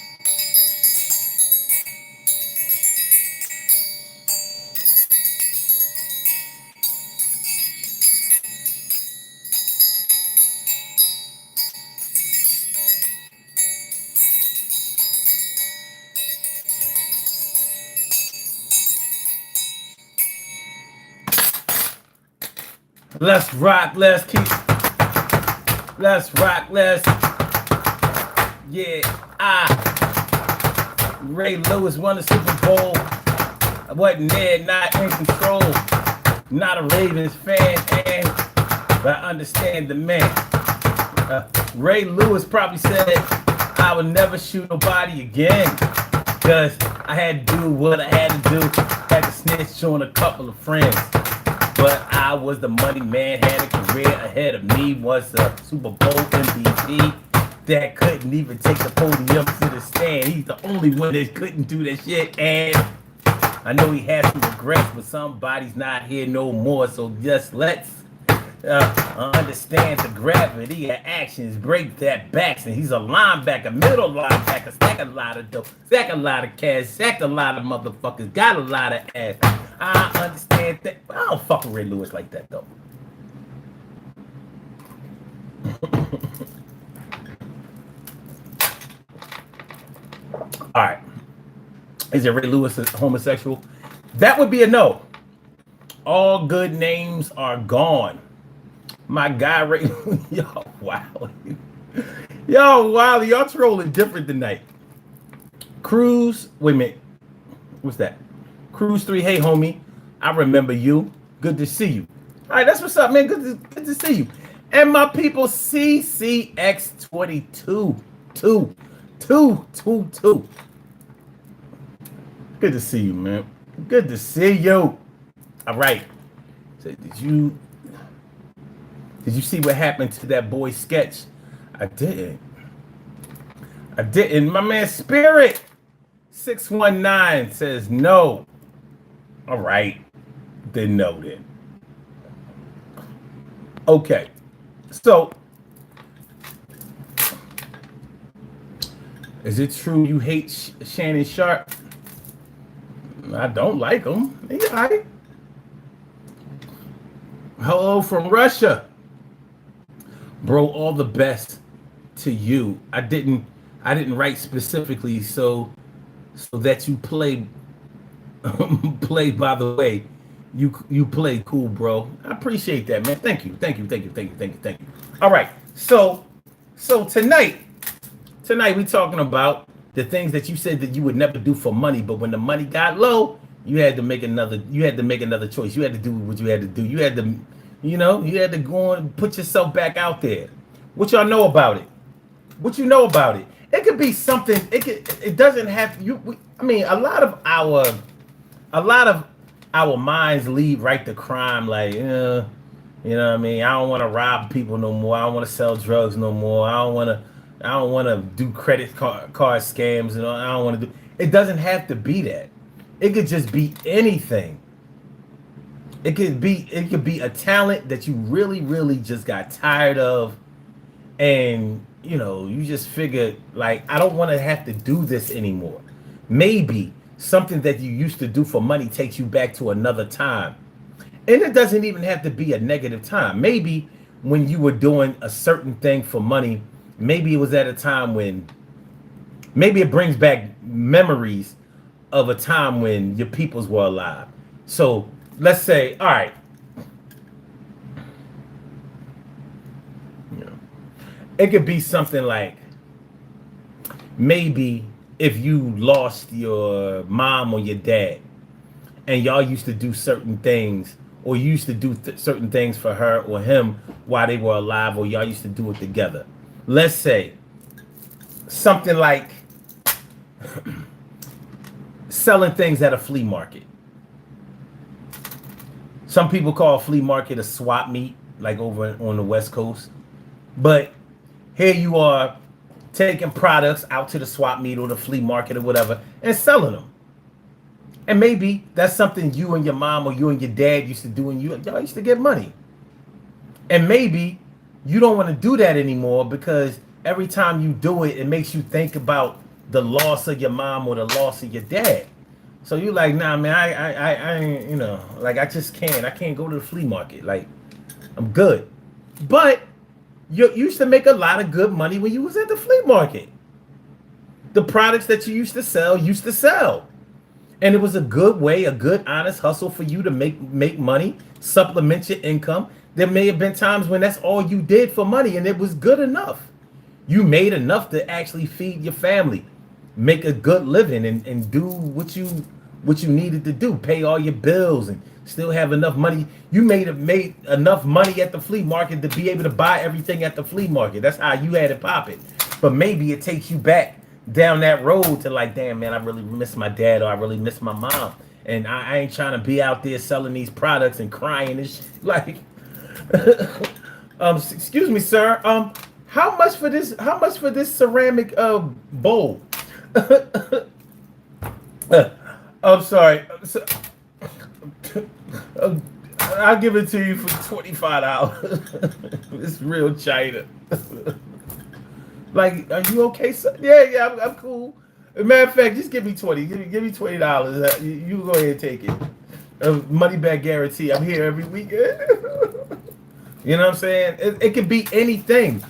[SPEAKER 1] Let's rock, let's keep. Let's rock, let's. Yeah, Ray Lewis won the Super Bowl. I wasn't there, not in control. Not a Ravens fan, but I understand the man. Ray Lewis probably said, I would never shoot nobody again. Because I had to do what I had to do. Had to snitch on a couple of friends. But I was the money man, had a career ahead of me. Was a Super Bowl MVP that couldn't even take the podium to the stand. He's the only one that couldn't do that shit. And I know he has some regrets, but somebody's not here no more. So just let's understand the gravity of actions. Break that back. And he's a linebacker, middle linebacker, stack a lot of dope, stack a lot of cash, stack a lot of motherfuckers, got a lot of ass. I understand that. I don't fuck with Ray Lewis like that though. All right. Is it Ray Lewis homosexual? That would be a no. All good names are gone. My guy Ray. Yo, wow. Yo, wow. Y'all trolling different tonight. Cruz. Wait a minute. What's that? Cruz 3. Hey, homie. I remember you. Good to see you. All right, that's what's up, man. Good to see you. And my people, CCX22. 2. Good to see you, man. Good to see you. All right. So did you see what happened to that boy Sketch? I didn't. My man Spirit 619 says no. All right. Then no then. Okay. So is it true you hate Shannon Sharp? I don't like him. He all right. Hello from Russia. Bro, all the best to you. I didn't write specifically so that you play by the way. You play cool, bro. I appreciate that, man. Thank you. All right. So tonight we talking about the things that you said that you would never do for money, but when the money got low, you had to make another choice. You had to do what you had to do. You had to, you had to go and put yourself back out there. What y'all know about it? What you know about it? It could be something. It doesn't have you. I mean, a lot of our minds lead right to crime. Like, you know what I mean? I don't want to rob people no more. I don't want to sell drugs no more. I don't want to do credit card scams. And I don't want to do. It doesn't have to be that. It could just be anything. It could be a talent that you really, really just got tired of, and you just figured like, I don't want to have to do this anymore. Maybe something that you used to do for money takes you back to another time, and it doesn't even have to be a negative time. Maybe when you were doing a certain thing for money, maybe it was at a time when, maybe it brings back memories of a time when your peoples were alive. So let's say, all right, it could be something like, maybe if you lost your mom or your dad and y'all used to do certain things, or you used to do certain things for her or him while they were alive, or y'all used to do it together. Let's say something like selling things at a flea market. Some people call a flea market a swap meet, like over on the West Coast. But here you are taking products out to the swap meet or the flea market or whatever and selling them. And maybe that's something you and your mom or you and your dad used to do, and y'all used to get money. And maybe you don't want to do that anymore because every time you do it, it makes you think about the loss of your mom or the loss of your dad. So you're like, nah, man, I you know, like I just can't. I can't go to the flea market. Like, I'm good. But you used to make a lot of good money when you was at the flea market. The products that you used to sell. And it was a good way, a good honest hustle for you to make money, supplement your income. There may have been times when that's all you did for money and it was good enough. You made enough to actually feed your family, make a good living, and do what you needed to do, pay all your bills and still have enough money. You made enough money at the flea market to be able to buy everything at the flea market. That's how you had it popping. But maybe it takes you back down that road to like, damn, man, I really miss my dad, or I really miss my mom, and I ain't trying to be out there selling these products and crying and shit. Like, excuse me, sir. How much for this ceramic bowl? I'm sorry. I'll give it to you for $25. It's real China. Like, are you okay, sir? Yeah, I'm cool. As a matter of fact, just give me 20. Give me $20. You go ahead and take it. Money back guarantee. I'm here every weekend. You know what I'm saying? It can be anything.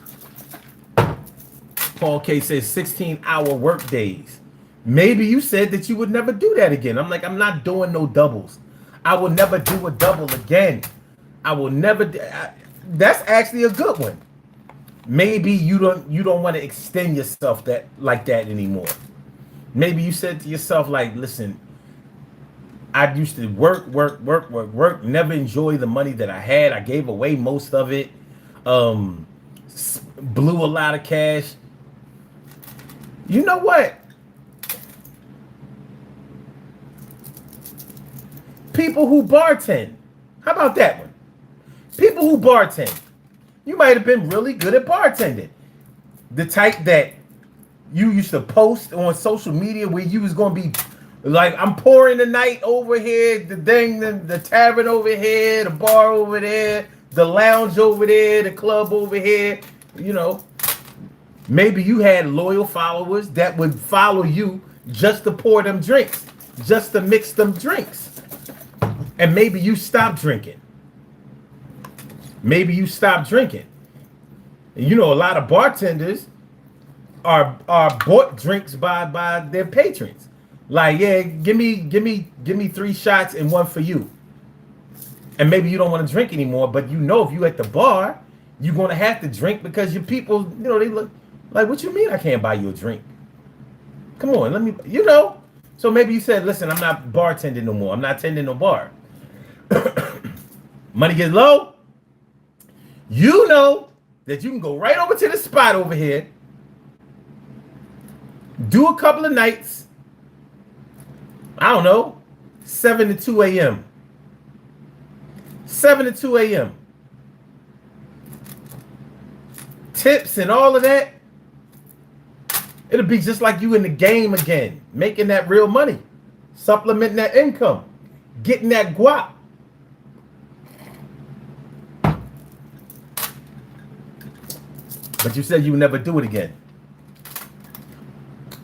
[SPEAKER 1] Paul K says 16-hour work days. Maybe you said that you would never do that again. I'm like, I'm not doing no doubles. I will never do a double again. I will never. That's actually a good one. Maybe you don't want to extend yourself like that anymore. Maybe you said to yourself, like, listen, I used to work, never enjoy the money that I had. I gave away most of it. Blew a lot of cash. You know what? People who bartend. How about that one? People who bartend. You might have been really good at bartending. The type that you used to post on social media where you was going to be like, I'm pouring the night over here, the tavern over here, the bar over there, the lounge over there, the club over here. You know, maybe you had loyal followers that would follow you just to pour them drinks, just to mix them drinks. And maybe you stopped drinking. Maybe you stopped drinking. And you know, a lot of bartenders are bought drinks by their patrons. Like, yeah, give me 3 shots and 1 for you. And maybe you don't want to drink anymore, but you know if you at the bar, you're gonna have to drink because your people, you know, they look like, what you mean I can't buy you a drink? Come on, let me, you know. So maybe you said, listen, I'm not bartending no more. I'm not tending no bar. Money gets low. You know that you can go right over to the spot over here, do a couple of nights, I don't know, 7 to 2 a.m. 7 to 2 a.m. Tips and all of that. It'll be just like you in the game again, making that real money, supplementing that income, getting that guap. But you said you would never do it again.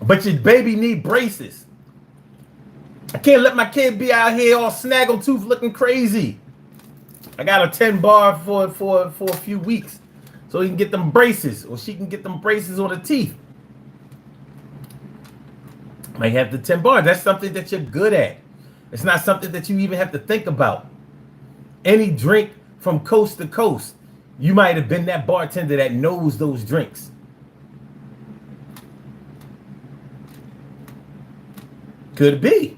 [SPEAKER 1] But your baby need braces. I can't let my kid be out here all snaggletooth looking crazy. I got a 10 bar for a few weeks so he can get them braces, or she can get them braces on the teeth. Might have the 10 bar. That's something that you're good at. It's not something that you even have to think about. Any drink from coast to coast, you might have been that bartender that knows those drinks. Could be.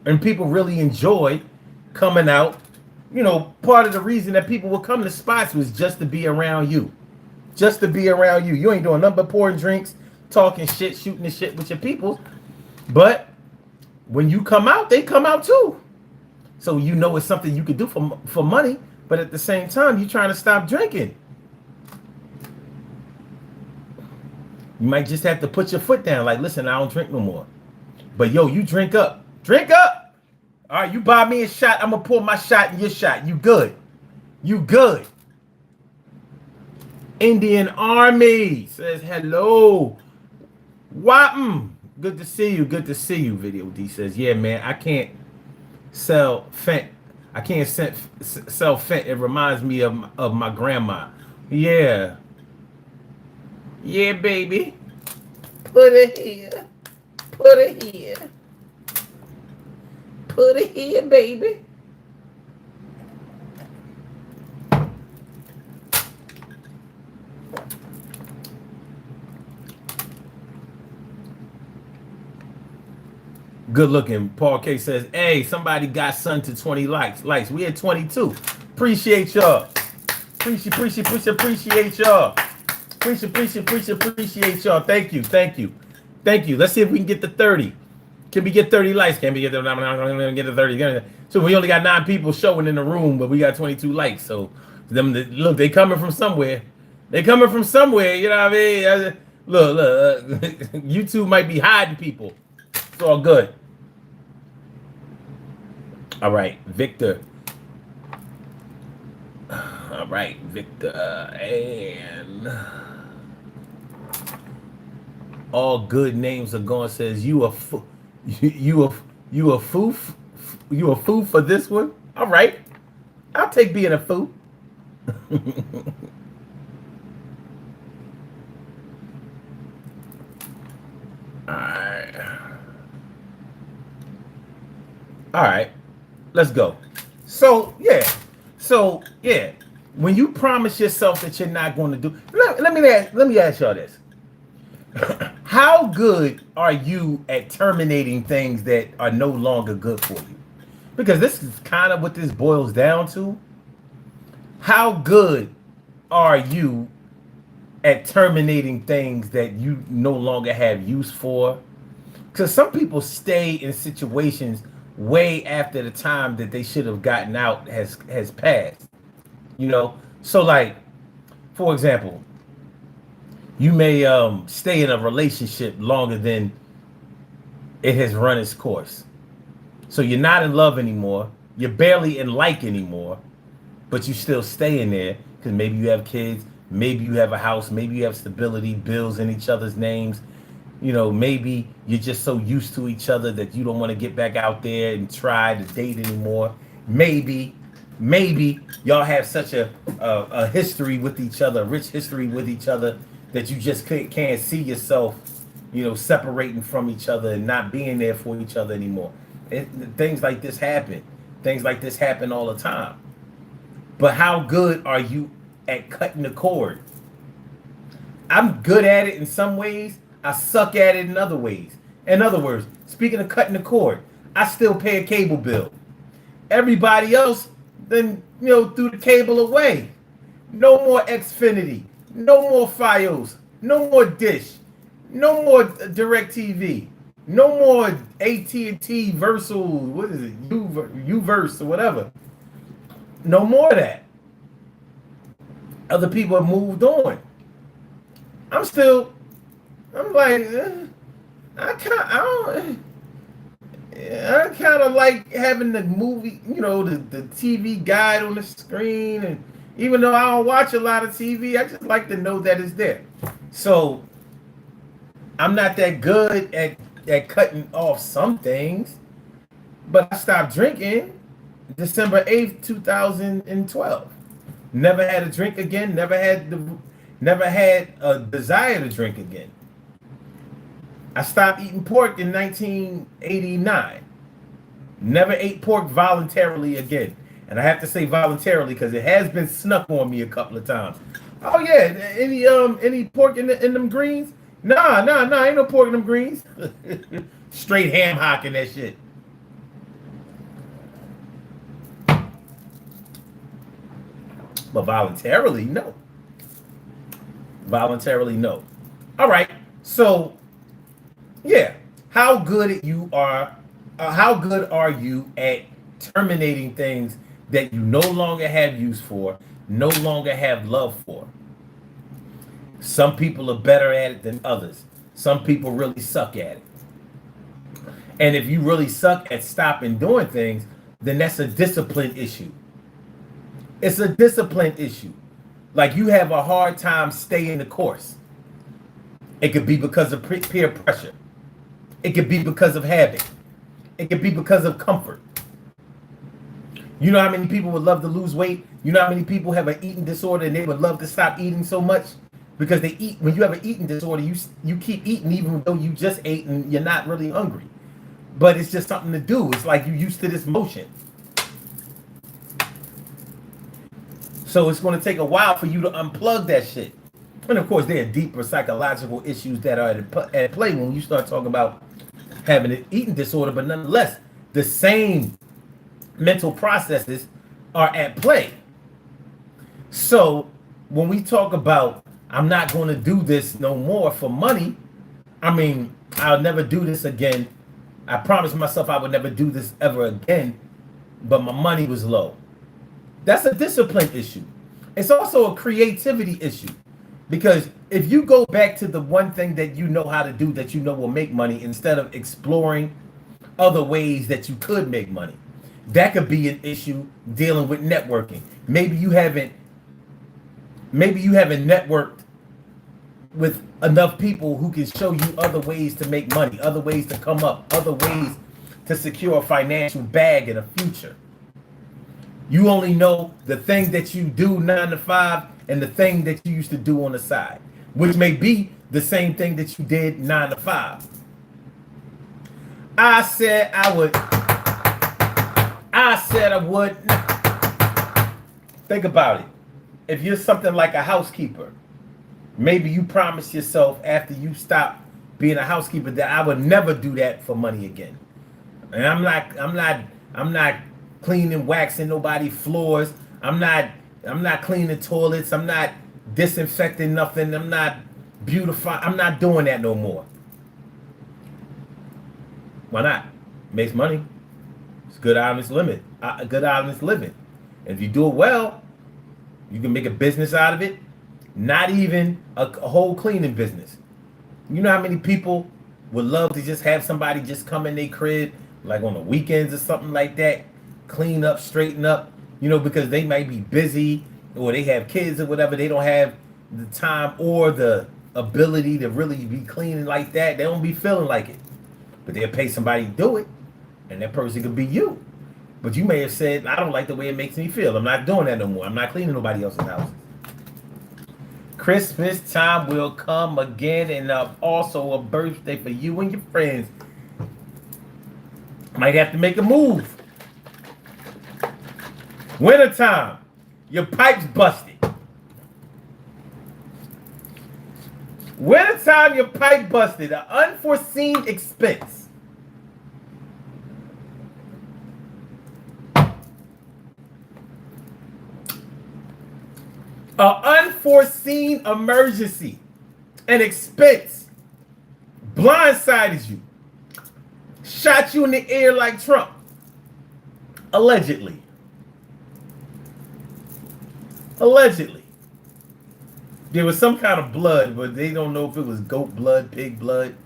[SPEAKER 1] And people really enjoy coming out. You know, part of the reason that people would come to spots was just to be around you. Just to be around you. You ain't doing nothing but pouring drinks, talking shit, shooting the shit with your people. But when you come out, they come out too. So you know it's something you could do for money, but at the same time, you're trying to stop drinking. You might just have to put your foot down, like, listen, I don't drink no more. But yo, you drink up. Drink up! All right, you buy me a shot, I'm gonna pour my shot in your shot. You good. You good. Indian Army says hello. Wappum. Good to see you. Good to see you. Video D says, yeah, man, I can't sell Fent. I can't sell Fent. It reminds me of my grandma. Yeah. Yeah, baby. Put it here. Put it here. Put it here, baby. Good looking. Paul K says, hey, somebody got son to 20 likes. We had 22. Appreciate y'all. Appreciate y'all. Appreciate y'all. Thank you. Let's see if we can get to 30. Can we get 30 likes? Can we get to 30? So we only got 9 people showing in the room, but we got 22 likes. So look, they coming from somewhere. You know what I mean? Look, YouTube might be hiding people. It's all good. All right, Victor. And all good names are gone. Says you a foof for this one. All right, I'll take being a foof. All right, let's go. So yeah, when you promise yourself that you're not going to do, let me ask y'all this: how good are you at terminating things that are no longer good for you? Because this is kind of what this boils down to. How good are you at terminating things that you no longer have use for? Because some people stay in situations way after the time that they should have gotten out has passed. You know, so like, for example, you may stay in a relationship longer than it has run its course. So you're not in love anymore. You're barely in like anymore, but you still stay in there because maybe you have kids, maybe you have a house, maybe you have stability, bills in each other's names. You know, maybe you're just so used to each other that you don't want to get back out there and try to date anymore. Maybe y'all have such a history with each other, a rich history with each other, that you just can't see yourself, you know, separating from each other and not being there for each other anymore. Things like this happen. Things like this happen all the time. But how good are you at cutting the cord? I'm good at it in some ways. I suck at it in other ways. In other words, speaking of cutting the cord, I still pay a cable bill. Everybody else then, you know, threw the cable away. No more Xfinity. No more Fios. No more Dish. No more DirecTV. No more AT&T Versal. What is it? Uverse or whatever. No more of that. Other people have moved on. I'm like, I kind of like having the movie, you know, the TV guide on the screen. And even though I don't watch a lot of TV, I just like to know that it's there. So I'm not that good at cutting off some things, but I stopped drinking December 8th, 2012. Never had a drink again. Never had a desire to drink again. I stopped eating pork in 1989. Never ate pork voluntarily again. And I have to say voluntarily because it has been snuck on me a couple of times. Oh yeah, any pork in them greens? Nah, ain't no pork in them greens. Straight ham hocking that shit. But voluntarily, no. Voluntarily, no. All right. So, yeah, how good you are? How good are you at terminating things that you no longer have use for, no longer have love for? Some people are better at it than others. Some people really suck at it. And if you really suck at stopping doing things, then that's a discipline issue. It's a discipline issue. Like you have a hard time staying the course. It could be because of peer pressure. It could be because of habit. It could be because of comfort. You know how many people would love to lose weight? You know how many people have an eating disorder and they would love to stop eating so much? Because they eat. When you have an eating disorder, you keep eating even though you just ate and you're not really hungry. But it's just something to do. It's like you're used to this motion. So it's going to take a while for you to unplug that shit. And of course, there are deeper psychological issues that are at play when you start talking about having an eating disorder. But nonetheless, the same mental processes are at play. So when we talk about, I'm not going to do this no more for money, I mean, I'll never do this again. I promised myself I would never do this ever again, but my money was low. That's a discipline issue. It's also a creativity issue. Because if you go back to the one thing that you know how to do that you know will make money instead of exploring other ways that you could make money, that could be an issue dealing with networking. Maybe you haven't networked with enough people who can show you other ways to make money, other ways to come up, other ways to secure a financial bag in the future. You only know the thing that you do 9 to 5 and the thing that you used to do on the side, which may be the same thing that you did 9 to 5. I said I would. Think about it. If you're something like a housekeeper, maybe you promise yourself after you stop being a housekeeper that I would never do that for money again. And I'm not cleaning, waxing nobody's floors. I'm not cleaning toilets. I'm not disinfecting nothing. I'm not beautifying. I'm not doing that no more. Why not? Makes money. It's good, honest living. Good, honest living. And if you do it well, you can make a business out of it. Not even a whole cleaning business. You know how many people would love to just have somebody just come in their crib, like on the weekends or something like that, clean up, straighten up, because they might be busy or they have kids or whatever. They don't have the time or the ability to really be cleaning like that. They don't be feeling like it. But they'll pay somebody to do it, and that person could be you. But you may have said, I don't like the way it makes me feel. I'm not doing that no more. I'm not cleaning nobody else's house. Christmas time will come again, and also a birthday for you and your friends. Might have to make a move. Wintertime, your pipe's busted. Wintertime, your pipe busted. An unforeseen expense. An unforeseen emergency. An expense. Blindsided you. Shot you in the air like Trump. Allegedly. Allegedly. There was some kind of blood, but they don't know if it was goat blood, pig blood.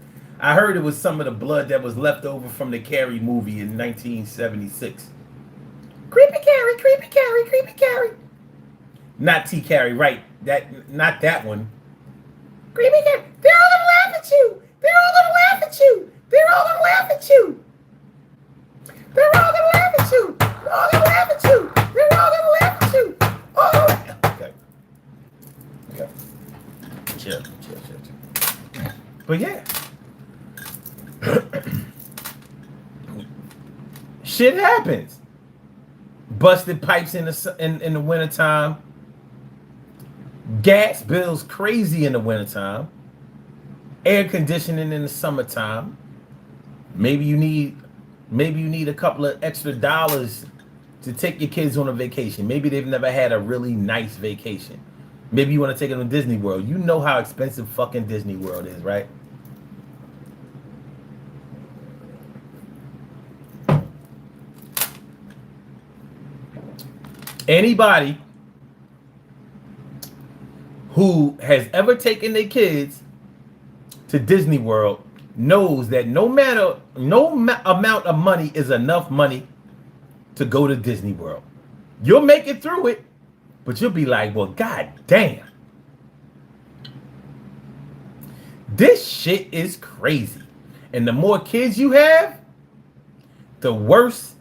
[SPEAKER 1] I heard it was some of the blood that was left over from the Carrie movie in 1976. Creepy Carrie, creepy Carrie, creepy Carrie. Not T. Carrie, right? Not that one. Creepy Carrie. They're all gonna laugh at you. They're all gonna laugh at you. They're all gonna laugh at you. They're all gonna laugh at you. They're all gonna laugh at you. They're all gonna laugh at you. Oh. Okay. Chill. But yeah. Shit happens. Busted pipes in the wintertime. Gas bills crazy in the wintertime. Air conditioning in the summertime. Maybe you need a couple of extra dollars to take your kids on a vacation. Maybe they've never had a really nice vacation. Maybe you want to take them to Disney World. You know how expensive fucking Disney World is, right? Anybody who has ever taken their kids to Disney World knows that no amount of money is enough money to go to Disney World. You'll make it through it, but you'll be like, well, god damn. This shit is crazy. And the more kids you have, the worse,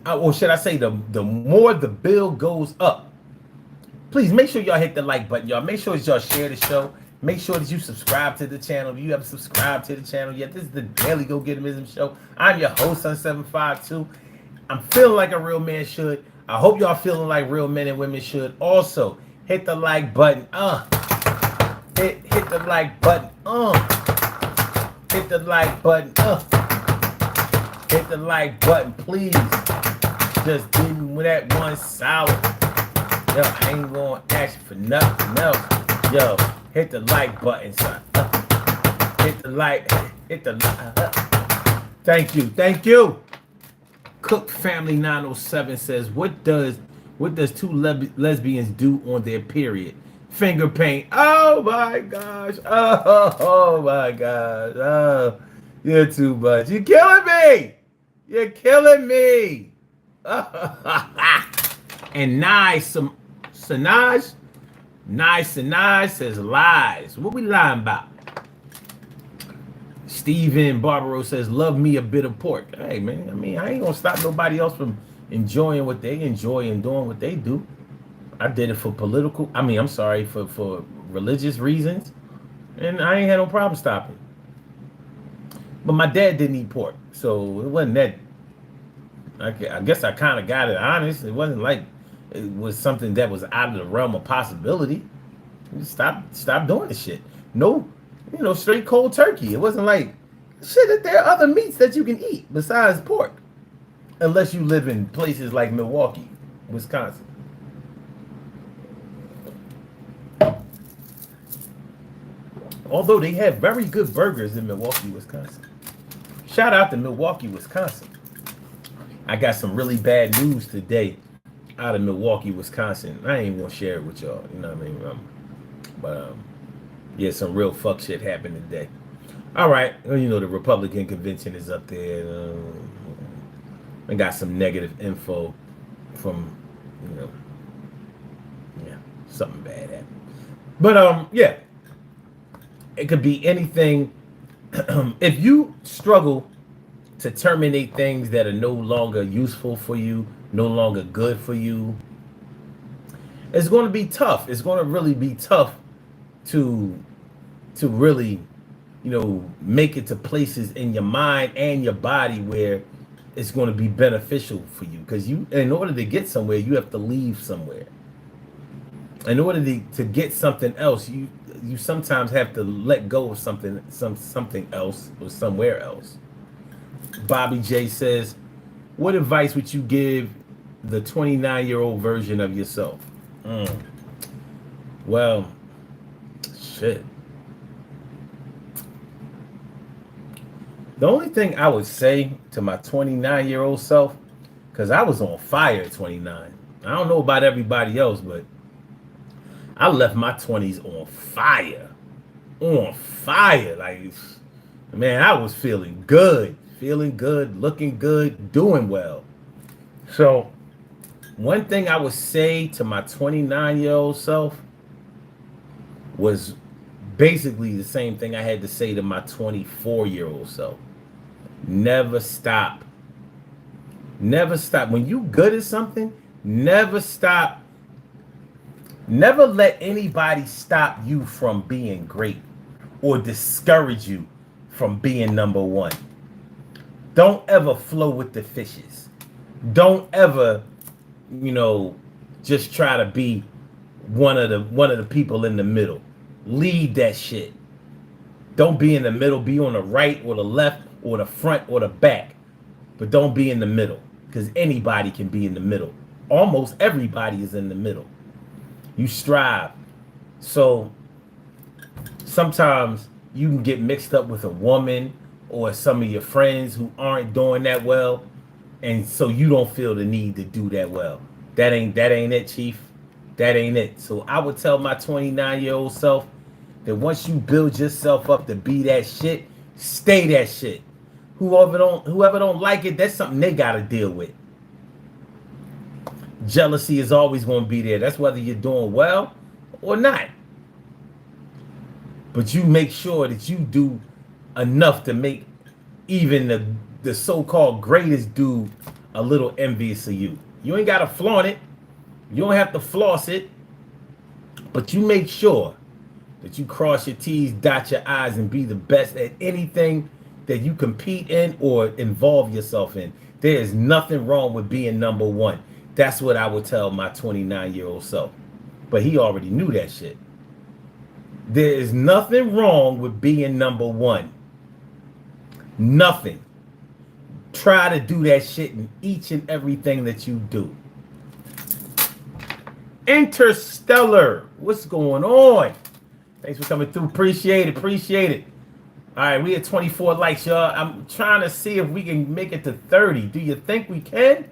[SPEAKER 1] or should I say, the more the bill goes up. Please make sure y'all hit the like button, y'all. Make sure that y'all share the show. Make sure that you subscribe to the channel. If you haven't subscribed to the channel yet, this is the Daily Go Getimism Show. I'm your host, Sun752. I'm feeling like a real man should. I hope y'all feeling like real men and women should. Also, hit the like button. Hit the like button. Hit the like button. Hit the like button, please. Just give me that one solid. Yo, I ain't gonna ask you for nothing else. Yo, hit the like button, son. Hit the like. Hit the like. Thank you. Cook Family 907 says, what does two lesbians do on their period? Finger paint. Oh my gosh. Oh my gosh. Oh, you're too much. You're killing me. You're killing me. And Sanaj says lies. What we lying about? Steven Barbaro says, love me a bit of pork. Hey, man, I mean, I ain't going to stop nobody else from enjoying what they enjoy and doing what they do. I did it for for religious reasons, and I ain't had no problem stopping. But my dad didn't eat pork, so it wasn't that. I guess I kind of got it honest. It wasn't like it was something that was out of the realm of possibility. Stop doing this shit. No, straight cold turkey. It wasn't like shit that there are other meats that you can eat besides pork, unless you live in places like Milwaukee, Wisconsin. Although they have very good burgers in Milwaukee, Wisconsin. Shout out to Milwaukee, Wisconsin. I got some really bad news today out of Milwaukee, Wisconsin. I ain't even gonna share it with y'all. You know what I mean? Yeah, some real fuck shit happened today. All right, the Republican convention is up there. I got some negative info from, something bad happened. But yeah, it could be anything. If you struggle to terminate things that are no longer useful for you, no longer good for you, it's going to be tough. It's going to really be tough to really, make it to places in your mind and your body where it's going to be beneficial for you. Because in order to get somewhere, you have to leave somewhere. In order to get something else, you sometimes have to let go of something else or somewhere else. Bobby J says, what advice would you give the 29-year-old version of yourself? Well, shit. The only thing I would say to my 29-year-old self, because I was on fire at 29. I don't know about everybody else, but I left my 20s on fire. On fire. Like, man, I was feeling good, looking good, doing well. So, one thing I would say to my 29-year-old self was basically the same thing I had to say to my 24-year-old self. Never stop. Never stop. When you good at something, never stop. Never let anybody stop you from being great or discourage you from being number one. Don't ever flow with the fishes. Don't ever, just try to be one of the people in the middle. Lead that shit. Don't be in the middle. Be on the right or the left or the front or the back. But don't be in the middle. because anybody can be in the middle. Almost everybody is in the middle. You strive. So sometimes you can get mixed up with a woman or some of your friends who aren't doing that well, and so you don't feel the need to do that well. That ain't it, Chief. That ain't it. So I would tell my 29-year-old self that once you build yourself up to be that shit, stay that shit. Whoever don't like it, that's something they gotta deal with. Jealousy is always gonna be there. That's whether you're doing well or not. But you make sure that you do enough to make even the so-called greatest dude a little envious of you. You ain't gotta flaunt it. You don't have to floss it. But you make sure that you cross your T's, dot your I's, and be the best at anything that you compete in or involve yourself in. There is nothing wrong with being number one. That's what I would tell my 29-year-old self. But he already knew that shit. There is nothing wrong with being number one. Nothing. Try to do that shit in each and everything that you do. Interstellar. What's going on? Thanks for coming through. Appreciate it. All right, we at 24 likes, y'all. I'm trying to see if we can make it to 30. Do you think we can?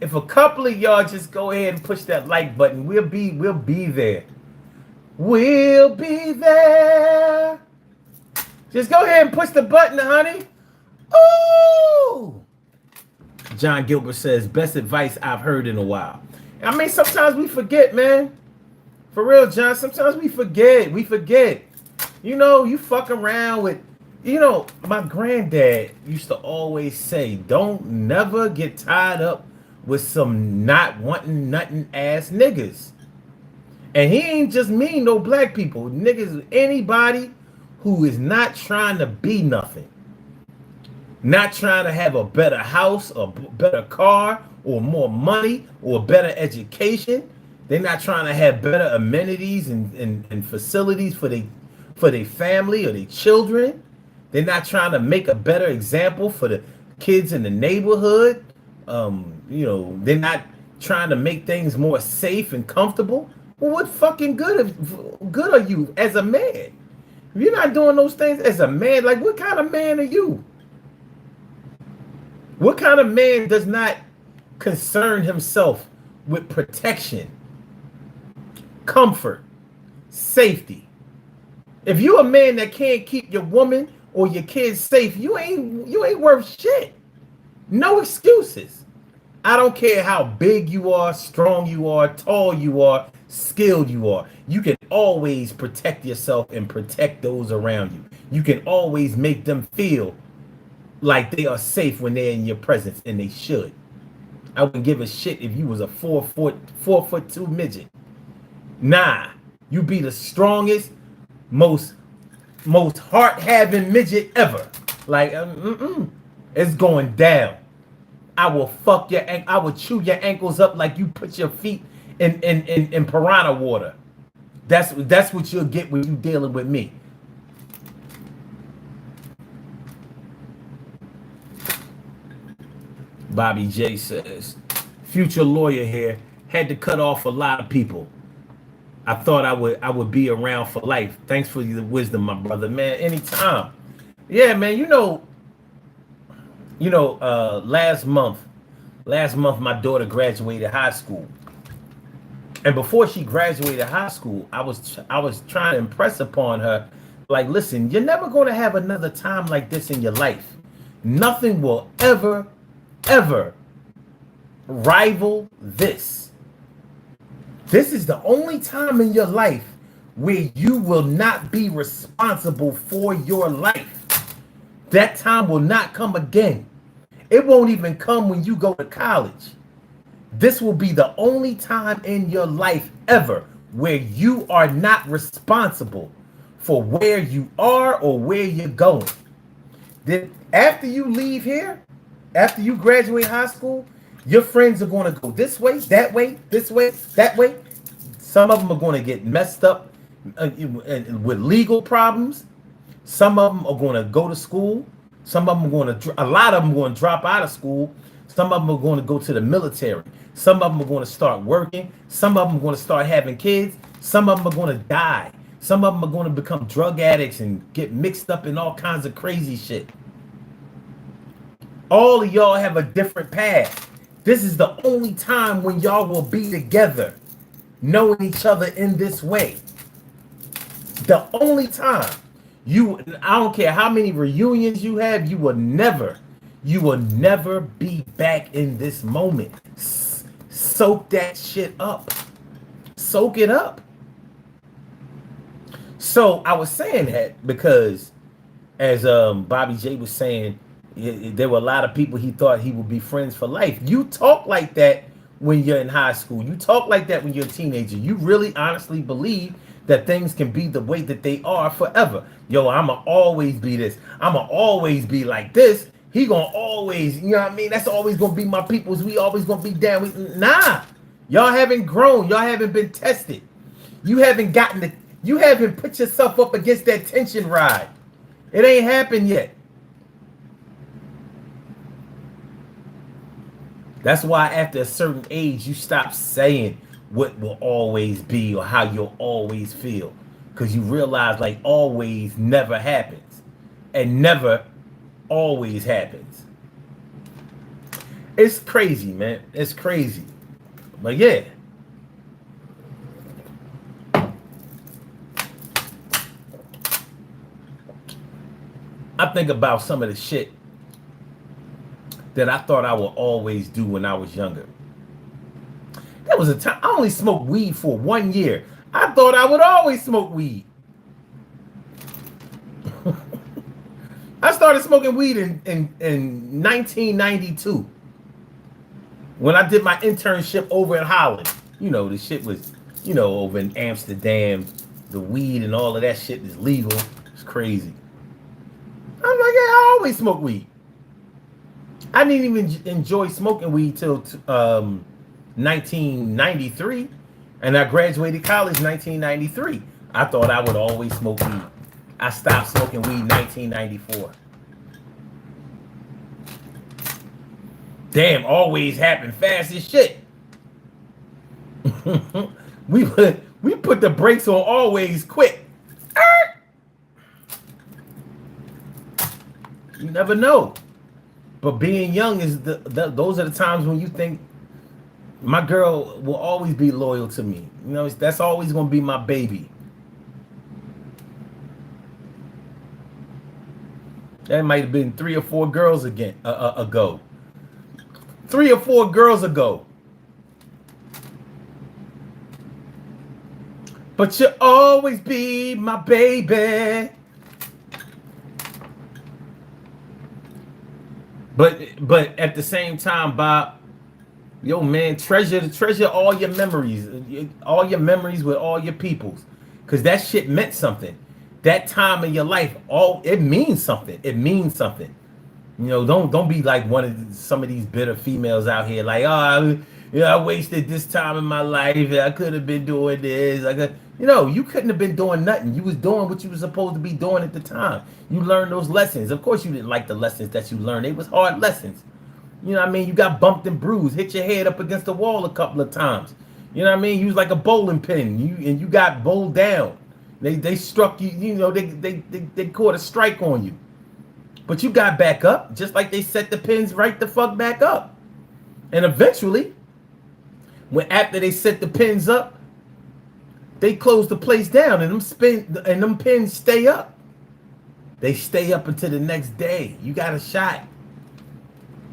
[SPEAKER 1] If a couple of y'all just go ahead and push that like button, we'll be there. We'll be there. Just go ahead and push the button, honey. Ooh. John Gilbert says, best advice I've heard in a while. I mean, sometimes we forget, man. For real, John, sometimes we forget. You know, you fuck around with, my granddad used to always say, don't never get tied up with some not wanting nothing ass niggas. And he ain't just mean no black people. Niggas, anybody who is not trying to be nothing. Not trying to have a better house, a better car, or more money, or better education. They're not trying to have better amenities and facilities for their family or their children. They're not trying to make a better example for the kids in the neighborhood. They're not trying to make things more safe and comfortable. Well, what fucking good are you as a man? If you're not doing those things as a man, like what kind of man are you? What kind of man does not concern himself with protection, comfort, safety? If you're a man that can't keep your woman or your kids safe, you ain't worth shit. No excuses. I don't care how big you are, strong you are, tall you are, skilled you are. You can always protect yourself and protect those around you. You can always make them feel like they are safe when they're in your presence, and they should. I wouldn't give a shit if you was a 4'2" midget. Nah, you be the strongest, most heart-having midget ever. Like, it's going down. I will I will chew your ankles up like you put your feet in piranha water. That's what you'll get when you dealing with me. Bobby J says, future lawyer here, had to cut off a lot of people. I thought I would be around for life. Thanks for the wisdom, my brother, man. Anytime. Yeah, man, last month my daughter graduated high school. And before she graduated high school, I was trying to impress upon her, like, listen, you're never going to have another time like this in your life. Nothing will ever rival this. This is the only time in your life where you will not be responsible for your life. That time will not come again. It won't even come when you go to college. This will be the only time in your life ever where you are not responsible for where you are or where you're going. Then after you leave here, after you graduate high school, your friends are going to go this way, that way, this way, that way. Some of them are going to get messed up with legal problems. Some of them are going to go to school. A lot of them are going to drop out of school. Some of them are going to go to the military. Some of them are going to start working. Some of them are going to start having kids. Some of them are going to die. Some of them are going to become drug addicts and get mixed up in all kinds of crazy shit. All of y'all have a different path. This is the only time when y'all will be together, knowing each other in this way. The only time. I don't care how many reunions you have, you will never be back in this moment. Soak that shit up. Soak it up. So I was saying that because, as Bobby J was saying, there were a lot of people he thought he would be friends for life. You talk like that when you're in high school. You talk like that when you're a teenager. You really honestly believe that things can be the way that they are forever. Yo, I'ma always be this. I'ma always be like this. He gonna always, you know what I mean? That's always gonna be my peoples. We always gonna be down. Nah, y'all haven't grown. Y'all haven't been tested. You haven't put yourself up against that tension ride. It ain't happened yet. That's why after a certain age, you stop saying what will always be or how you'll always feel. Because you realize like always never happens. And never always happens. It's crazy, man. It's crazy. But yeah. I think about some of the shit that I thought I would always do when I was younger. There was a time I only smoked weed for 1 year. I thought I would always smoke weed. I started smoking weed in 1992 when I did my internship over in Holland. You know, the shit was, over in Amsterdam, the weed and all of that shit is legal. It's crazy. I'm like, yeah, I always smoke weed. I didn't even enjoy smoking weed till 1993, and I graduated college 1993. I thought I would always smoke weed. I stopped smoking weed 1994. Damn, always happened fast as shit. we put the brakes on always quick. You never know. But being young is those are the times when you think my girl will always be loyal to me. That's always gonna be my baby. That might have been 3 or 4 girls ago. 3 or 4 girls ago. But you'll always be my baby. But at the same time, Bob, yo man, treasure all your memories with all your peoples, because that shit meant something. That time in your life, it means something. It means something. Don't be like some of these bitter females out here, like, I wasted this time in my life. I could have been doing this. You couldn't have been doing nothing. You was doing what you was supposed to be doing at the time. You learned those lessons. Of course, you didn't like the lessons that you learned. They was hard lessons. You know what I mean? You got bumped and bruised, hit your head up against the wall a couple of times. You know what I mean? You was like a bowling pin. You got bowled down. They struck you. They caught a strike on you. But you got back up, just like they set the pins right the fuck back up. And eventually, after they set the pins up, they close the place down, and them pins stay up. They stay up until the next day. You got a shot.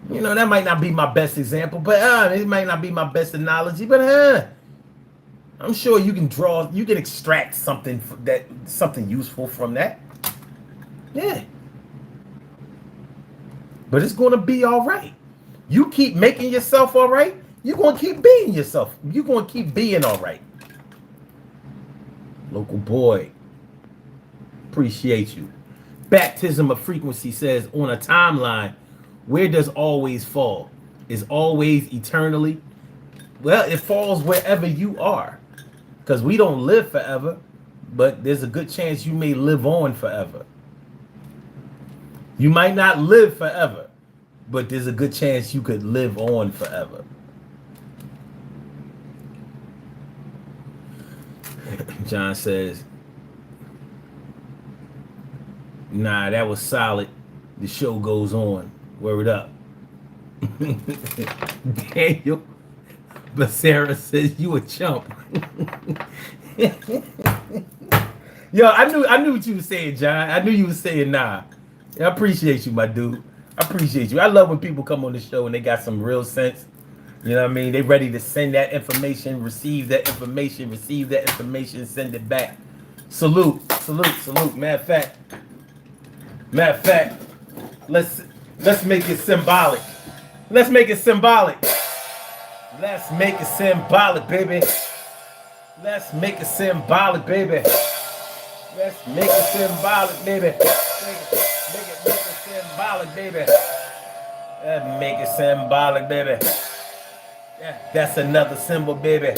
[SPEAKER 1] That might not be my best example, but it might not be my best analogy, but I'm sure you can extract something useful from that. Yeah. But it's going to be all right. You keep making yourself all right, you're going to keep being yourself. You're going to keep being all right. Local boy, appreciate you. Baptism of Frequency says, on a timeline, where does always fall? Is always eternally? Well, it falls wherever you are, because we don't live forever, but there's a good chance you may live on forever. You might not live forever, but there's a good chance you could live on forever. John says, nah, that was solid. The show goes on. Word up. Daniel, but Sarah says you a chump. Yo, I knew what you were saying, John. I knew you were saying nah. I appreciate you, my dude. I appreciate you. I love when people come on the show and they got some real sense. You know what I mean? They ready to send that information, receive that information, send it back. Salute, salute, salute. Matter of fact, let's make it symbolic. Let's make it symbolic. Let's make it symbolic, baby. Let's make it symbolic, baby. Let's make it symbolic, baby. Make it symbolic, baby. Let's make it symbolic, baby. Yeah, that's another symbol, baby.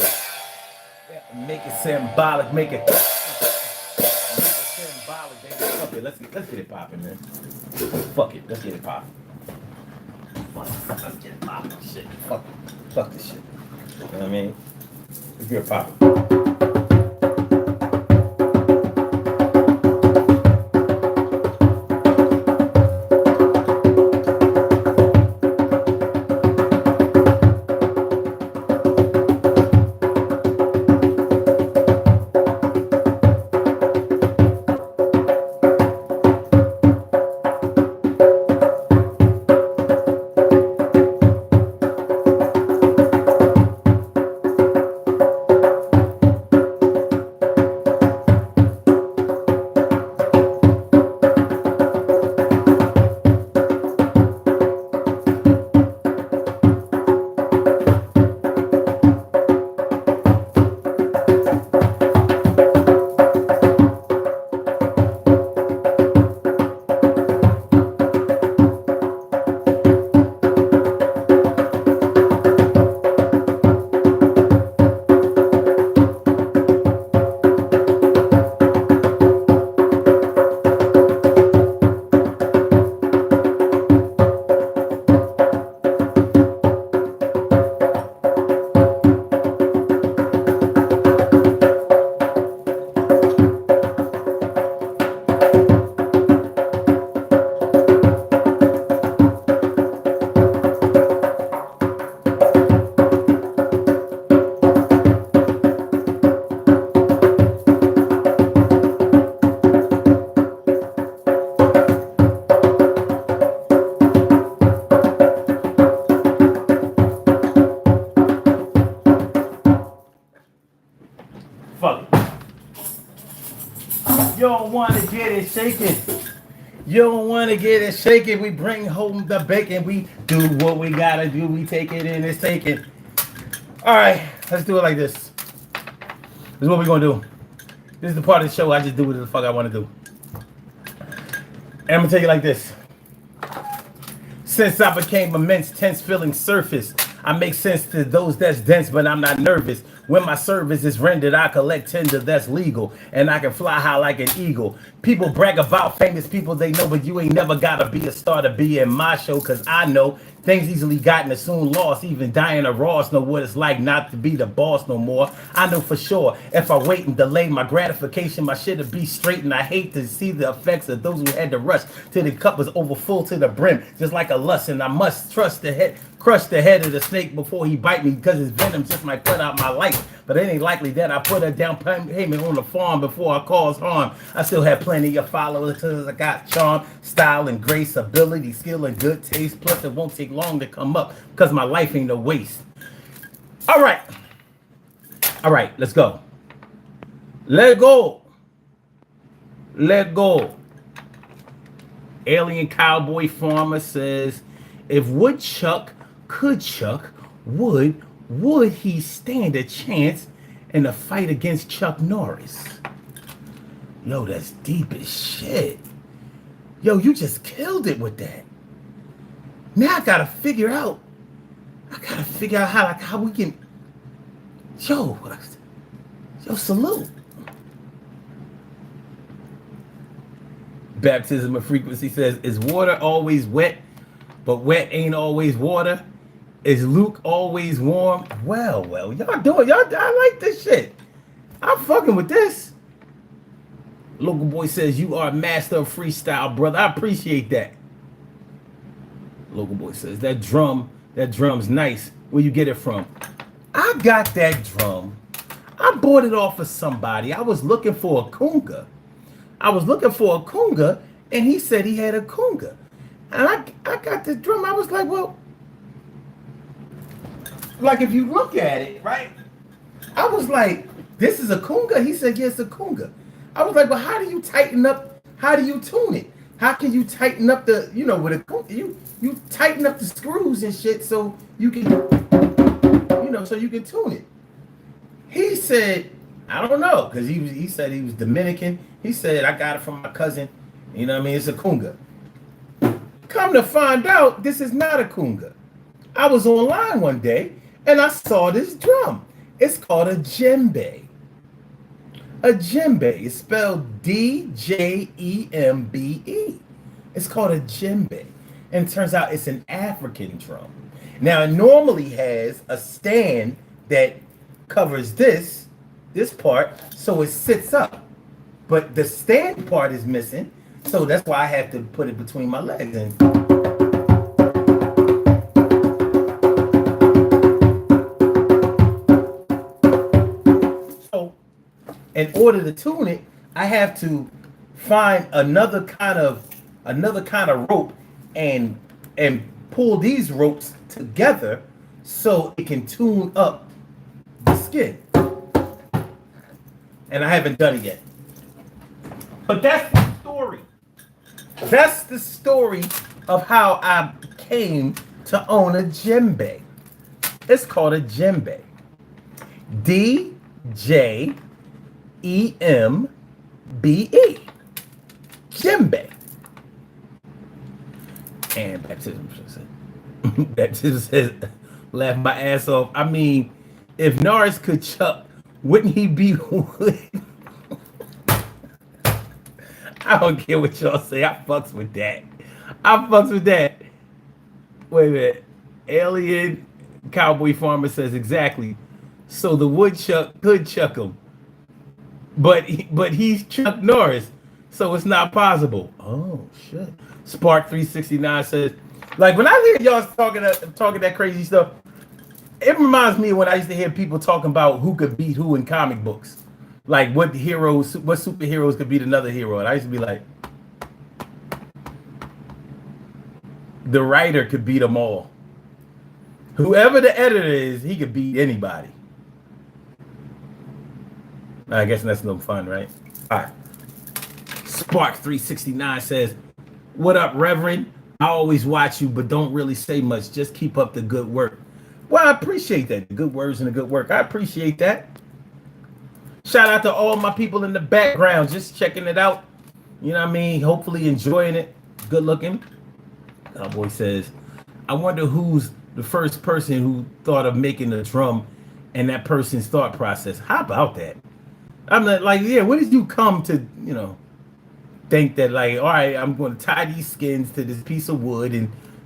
[SPEAKER 1] Yeah, make it symbolic, make it symbolic, baby. Fuck it, let's get it popping, man. Fuck it, let's get it popping. Let's get it popping. Shit, fuck this shit. You know what I mean? Let's get it popping. You don't want to get it shaking. You don't want to get it shaking. We bring home the bacon. We do what we gotta do. We take it in. It's taken. All right, let's do it like this. This is what we're gonna do. This is the part of the show I just do what the fuck I want to do. And I'm gonna tell you like this. Since I became immense, tense feeling surface, I make sense to those that's dense, but I'm not nervous. When my service is rendered, I collect tender that's legal, and I can fly high like an eagle. People brag about famous people they know, but you ain't never gotta be a star to be in my show, cause I know things easily gotten and soon lost. Even Diana Ross know what it's like not to be the boss no more. I know for sure if I wait and delay my gratification, my shit'll be straight, and I hate to see the effects of those who had to rush till the cup was over full to the brim, just like a lust, and I must trust the head. Crush the head of the snake before he bite me, because his venom just might put out my life. But it ain't likely that I put a down payment on the farm before I cause harm. I still have plenty of followers because I got charm, style, and grace, ability, skill, and good taste. Plus, it won't take long to come up because my life ain't a waste. All right. All right, let's go. Let go. Let go. Alien Cowboy Farmer says, if Woodchuck could chuck, would he stand a chance in a fight against Chuck Norris? Yo, that's deep as shit. Yo, you just killed it with that. Now I gotta figure out how we can. Yo, salute. Baptism of Frequency says, is water always wet? but wet ain't always water. Is Luke always warm? Well, y'all doing y'all. I like this shit. I'm fucking with this. Local boy says you are a master of freestyle, brother. I appreciate that. Local boy says that drum's nice. Where you get it from? I got that drum. I bought it off of somebody. I was looking for a conga. And he said he had a conga. And I got the drum. I was like, well, like if you look at it, right? I was like, this is a conga? He said, yes, a conga. I was like, well, how do you tighten up? How do you tune it? How can you tighten up the, with a conga? You tighten up the screws and shit so you can, so you can tune it. He said, I don't know, because he said he was Dominican. He said, I got it from my cousin. It's a conga. Come to find out, this is not a conga. I was online one day and I saw this drum. It's called a djembe. A djembe is spelled D-J-E-M-B-E. It's called a djembe. And it turns out it's an African drum. Now, it normally has a stand that covers this part, so it sits up. But the stand part is missing, so that's why I have to put it between my legs. And so, in order to tune it, I have to find another kind of rope and pull these ropes together so it can tune up the skin. And I haven't done it yet. But that's the story. That's the story of how I came to own a djembe. It's called a djembe. D-J-E-M-B-E. Djembe. And baptism says, laugh my ass off. I mean, if Norris could chuck, wouldn't he be wood? I don't care what y'all say. I fucks with that. Wait a minute. Alien Cowboy Farmer says exactly. So the woodchuck could chuck him. But he's Chuck Norris. So it's not possible. Oh, shit. Spark 369 says, like, when I hear y'all talking that crazy stuff, it reminds me of when I used to hear people talking about who could beat who in comic books. Like what superheroes could beat another hero. And I used to be like, the writer could beat them all. Whoever the editor is, he could beat anybody. I guess that's no fun, right? All right. Spark 369 says, what up, Reverend? I always watch you, but don't really say much. Just keep up the good work. Well, I appreciate that. The good words and the good work. I appreciate that. Shout out to all my people in the background, just checking it out. You know what I mean? Hopefully enjoying it. Good looking. Cowboy says, I wonder who's the first person who thought of making a drum and that person's thought process. How about that? I'm like, yeah, where did you come to, think that, like, all right, I'm going to tie these skins to this piece of wood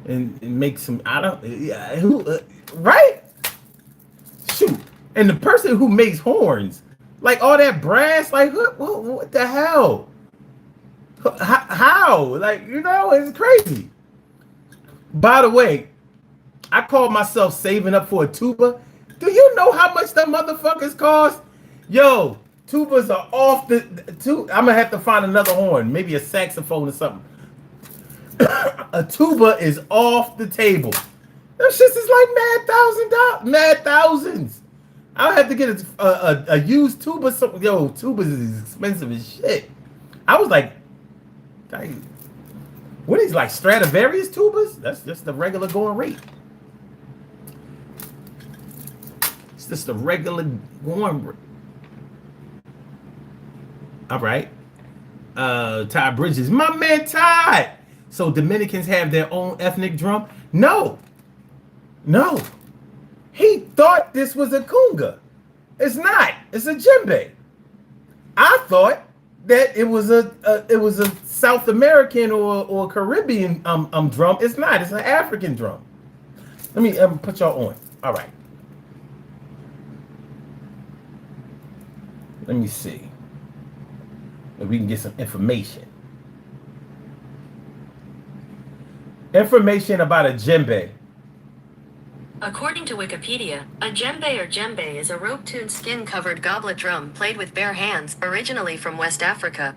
[SPEAKER 1] and make some, right? Shoot. And the person who makes horns, like all that brass, like what the hell? How? Like, it's crazy. By the way, I call myself saving up for a tuba. Do you know how much them motherfuckers cost? Yo, tubas are off the I'm gonna have to find another horn, maybe a saxophone or something. A tuba is off the table. That shit is like mad thousands. I'll have to get a used tuba. Yo, tubas is expensive as shit. I was like, what is like Stradivarius tubas? That's just the regular going rate. It's just the regular going rate. All right. Ty Bridges, my man Ty. So Dominicans have their own ethnic drum? No. He thought this was a conga. It's not. It's a djembe. I thought that it was a South American or Caribbean drum. It's not. It's an African drum. Let me put y'all on. All right. Let me see if we can get some information. Information about a djembe.
[SPEAKER 2] According to Wikipedia, a djembe or djembe is a rope-tuned skin-covered goblet drum played with bare hands, originally from West Africa.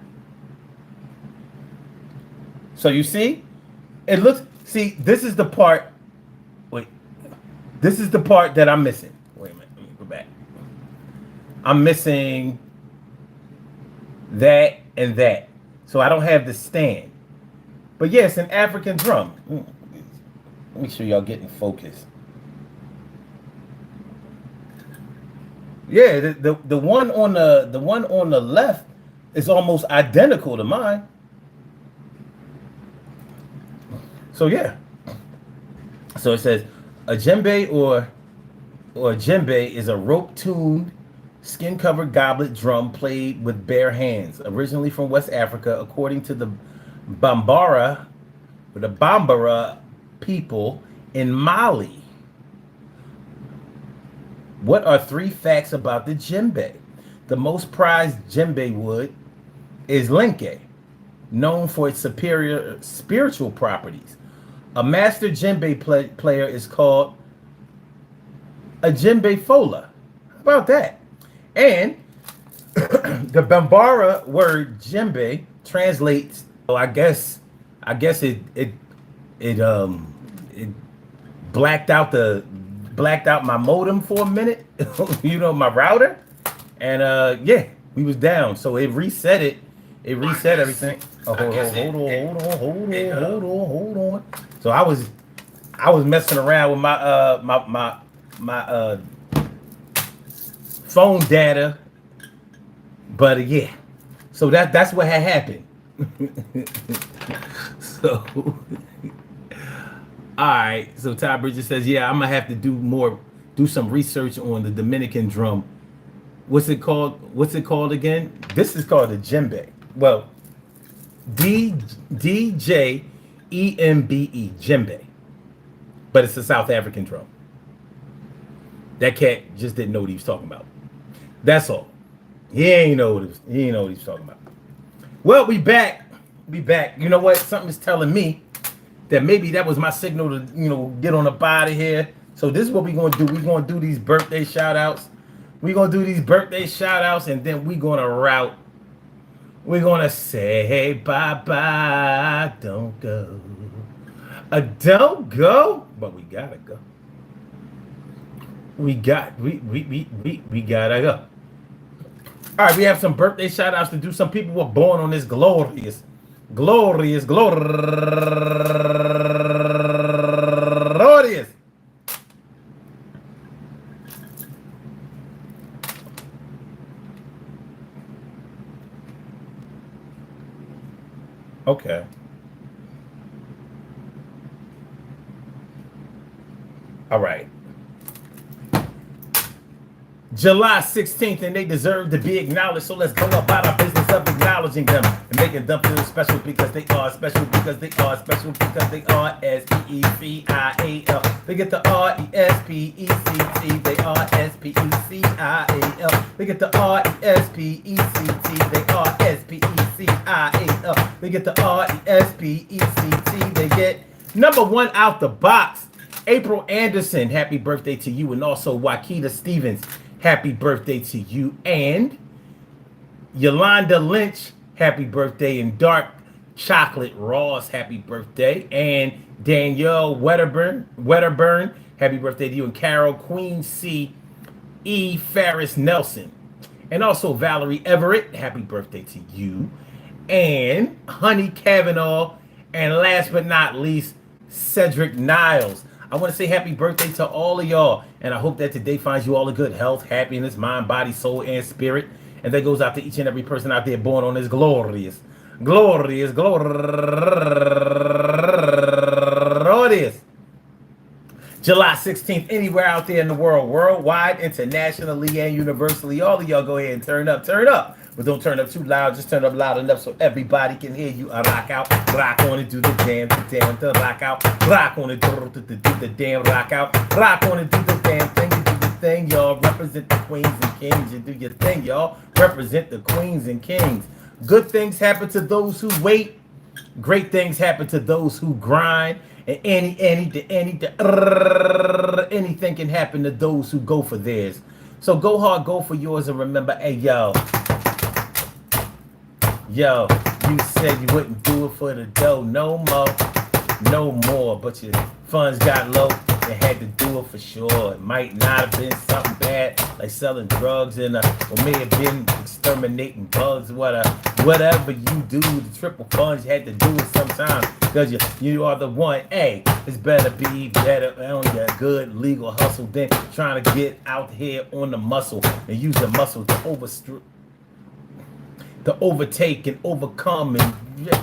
[SPEAKER 1] So you see, it looks. See, this is the part. Wait, this is the part that I'm missing. Wait a minute, let me go back. I'm missing that and that, so I don't have the stand. But yes, an African drum. Let me show y'all getting focused. Yeah, the one on the left is almost identical to mine. So yeah. So it says a djembe or a djembe is a rope-tuned, skin-covered goblet drum played with bare hands, originally from West Africa, according to the Bambara people in Mali. What are 3 facts about the djembe? The most prized djembe wood is lenke, known for its superior spiritual properties. A master djembe player is called a djembe fola. How about that? And the Bambara word djembe translates. Well, I guess it blacked out my modem for a minute. You know, my router, and yeah, we was down, so it reset it. It reset everything. Oh, hold on. So I was messing around with my phone data, but yeah. So that's what had happened. So, all right. So Ty Bridges says, yeah, I'm gonna have to do some research on the Dominican drum. What's it called? What's it called again? This is called a djembe. Well, DJEMBE, djembe, but it's a South African drum. That cat just didn't know what he was talking about. That's all. He ain't know what he was talking about. Well, we back. You know what? Something is telling me that maybe that was my signal to, get on up out of here. So this is what we're going to do. We're going to do these birthday shout outs. And then we're going to route. We're going to say bye-bye. Don't go. Don't go. But we got to go. We gotta go. All right, we have some birthday shout outs to do. Some people were born on this glorious. Okay. All right. July 16th, and they deserve to be acknowledged. So let's go about our business of acknowledging them and making them feel special because they are special because they are special because they are SPECIAL. They get the RESPECT. They are SPECIAL. They get the RESPECT. They are SPECIAL. They get the RESPECT. They get number 1 out the box. April Anderson, happy birthday to you, and also Wakita Stevens. Happy birthday to you. And Yolanda Lynch, happy birthday. And Dark Chocolate Ross, happy birthday. And Danielle Wedderburn, happy birthday to you. And Carol Queen C. E. Ferris Nelson. And also Valerie Everett, happy birthday to you. And Honey Kavanaugh. And last but not least, Cedric Niles. I want to say happy birthday to all of y'all, and I hope that today finds you all in good health, happiness, mind, body, soul, and spirit. And that goes out to each and every person out there born on this glorious July 16th, anywhere out there in the world, worldwide, internationally, and universally. All of y'all go ahead and turn up But don't turn up too loud, just turn up loud enough so everybody can hear you. I rock out, rock on it, do the damn, the rock out, rock on it, do the damn, rock out, rock on it, do the damn thing, you do the thing, y'all. Represent the queens and kings, you do your thing, y'all. Represent the queens and kings. Good things happen to those who wait. Great things happen to those who grind. And anything can happen to those who go for theirs. So go hard, go for yours, and remember, hey, yo, you said you wouldn't do it for the dough no more, but your funds got low and had to do it for sure. It might not have been something bad like selling drugs or may have been exterminating bugs, whatever you do, the triple funds, you had to do it sometimes because you are the one. Hey, it's better be better on your good legal hustle than trying to get out here on the muscle and use the muscle to overtake and overcome and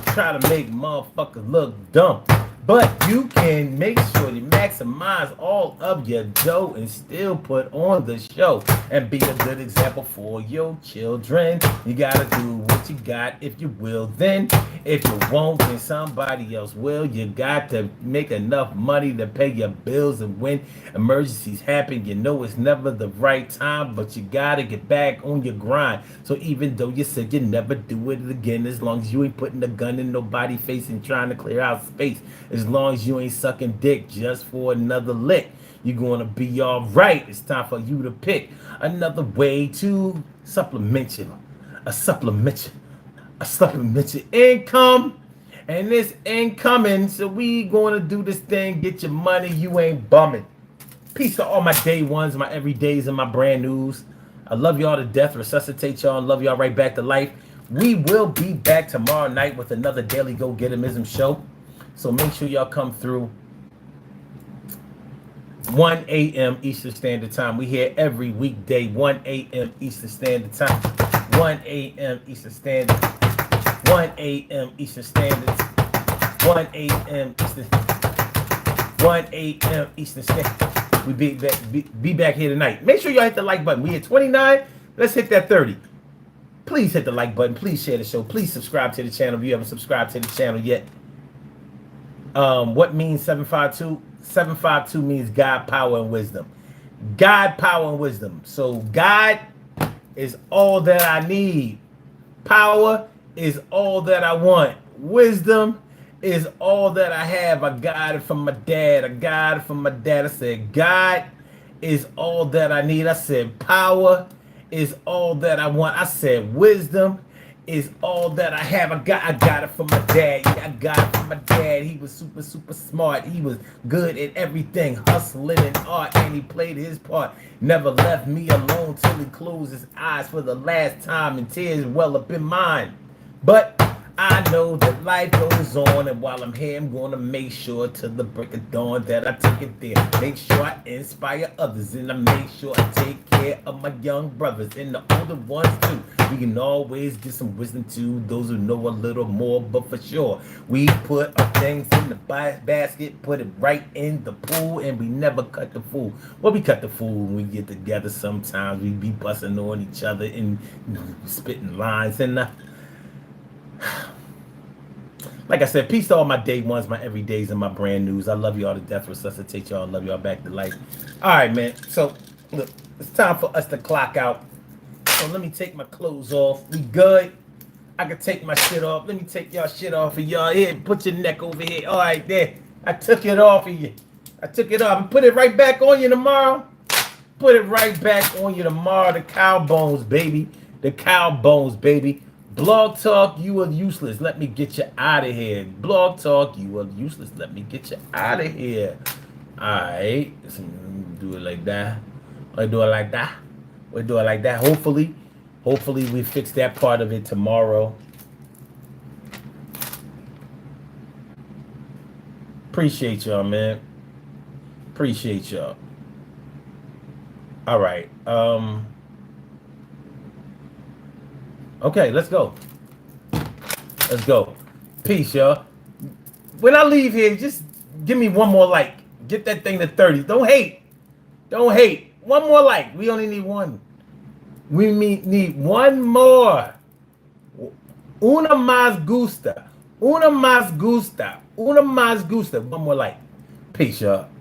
[SPEAKER 1] try to make motherfuckers look dumb. But you can make sure you maximize all of your dough and still put on the show and be a good example for your children. You gotta do what you got if you will. Then if you won't, then somebody else will. You got to make enough money to pay your bills, and when emergencies happen, you know it's never the right time, but you gotta get back on your grind. So even though you said you never do it again, as long as you ain't putting a gun in nobody's face and trying to clear out space, as long as you ain't sucking dick just for another lick, you're gonna be all right. It's time for you to pick another way to supplement your income. And this incoming, so we gonna do this thing, get your money, you ain't bumming. Peace to all my day ones, my everydays, and my brand news. I love y'all to death, resuscitate y'all, and love y'all right back to life. We will be back tomorrow night with another Daily Go Getimism show. So make sure y'all come through 1 a.m. Eastern Standard Time. We here every weekday, 1 a.m. Eastern Standard Time. 1 a.m. Eastern Standard. 1 a.m. Eastern Standard. 1 a.m. Eastern. 1 a.m. Eastern Standard. We be back here tonight. Make sure y'all hit the like button. We hit 29. Let's hit that 30. Please hit the like button. Please share the show. Please subscribe to the channel if you haven't subscribed to the channel yet. What means 752? 752 means God, power, and wisdom. God, power, and wisdom. So God is all that I need. Power is all that I want. Wisdom is all that I have. I got it from my dad. I said, God is all that I need. I said, power is all that I want. I said, wisdom is all that I have. I got it from my dad. Yeah, I got it from my dad. He was super smart. He was good at everything, hustling and art, and he played his part. Never left me alone till he closed his eyes for the last time, and tears well up in mine. But I know that life goes on, and while I'm here, I'm gonna make sure till the break of dawn that I take it there. Make sure I inspire others, and I make sure I take care of my young brothers and the older ones too. We can always get some wisdom to those who know a little more, but for sure, we put our things in the basket, put it right in the pool, and we never cut the fool. Well, we cut the fool when we get together. Sometimes we be busting on each other and spitting lines and like I said, peace to all my day ones, my everydays, and my brand news. I love y'all to death, resuscitate y'all, love y'all back to life. All right, man. So, look, it's time for us to clock out. So let me take my clothes off. We good? I can take my shit off. Let me take y'all shit off of y'all. Here, put your neck over here. All right, there. I took it off of you. I took it off and put it right back on you tomorrow. Put it right back on you tomorrow. The cow bones, baby. The cow bones, baby. Blog Talk, you are useless. Let me get you out of here. Blog Talk, you are useless. Let me get you out of here. All right. So do it like that. Or do it like that. Or do it like that. Hopefully we fix that part of it tomorrow. Appreciate y'all, man. Appreciate y'all. All right. Okay, let's go. Let's go. Peace, y'all. When I leave here, just give me one more like. Get that thing to 30. Don't hate. Don't hate. One more like. We only need one. We need one more. Una más gusta. Una más gusta. Una más gusta. One more light. Peace, y'all.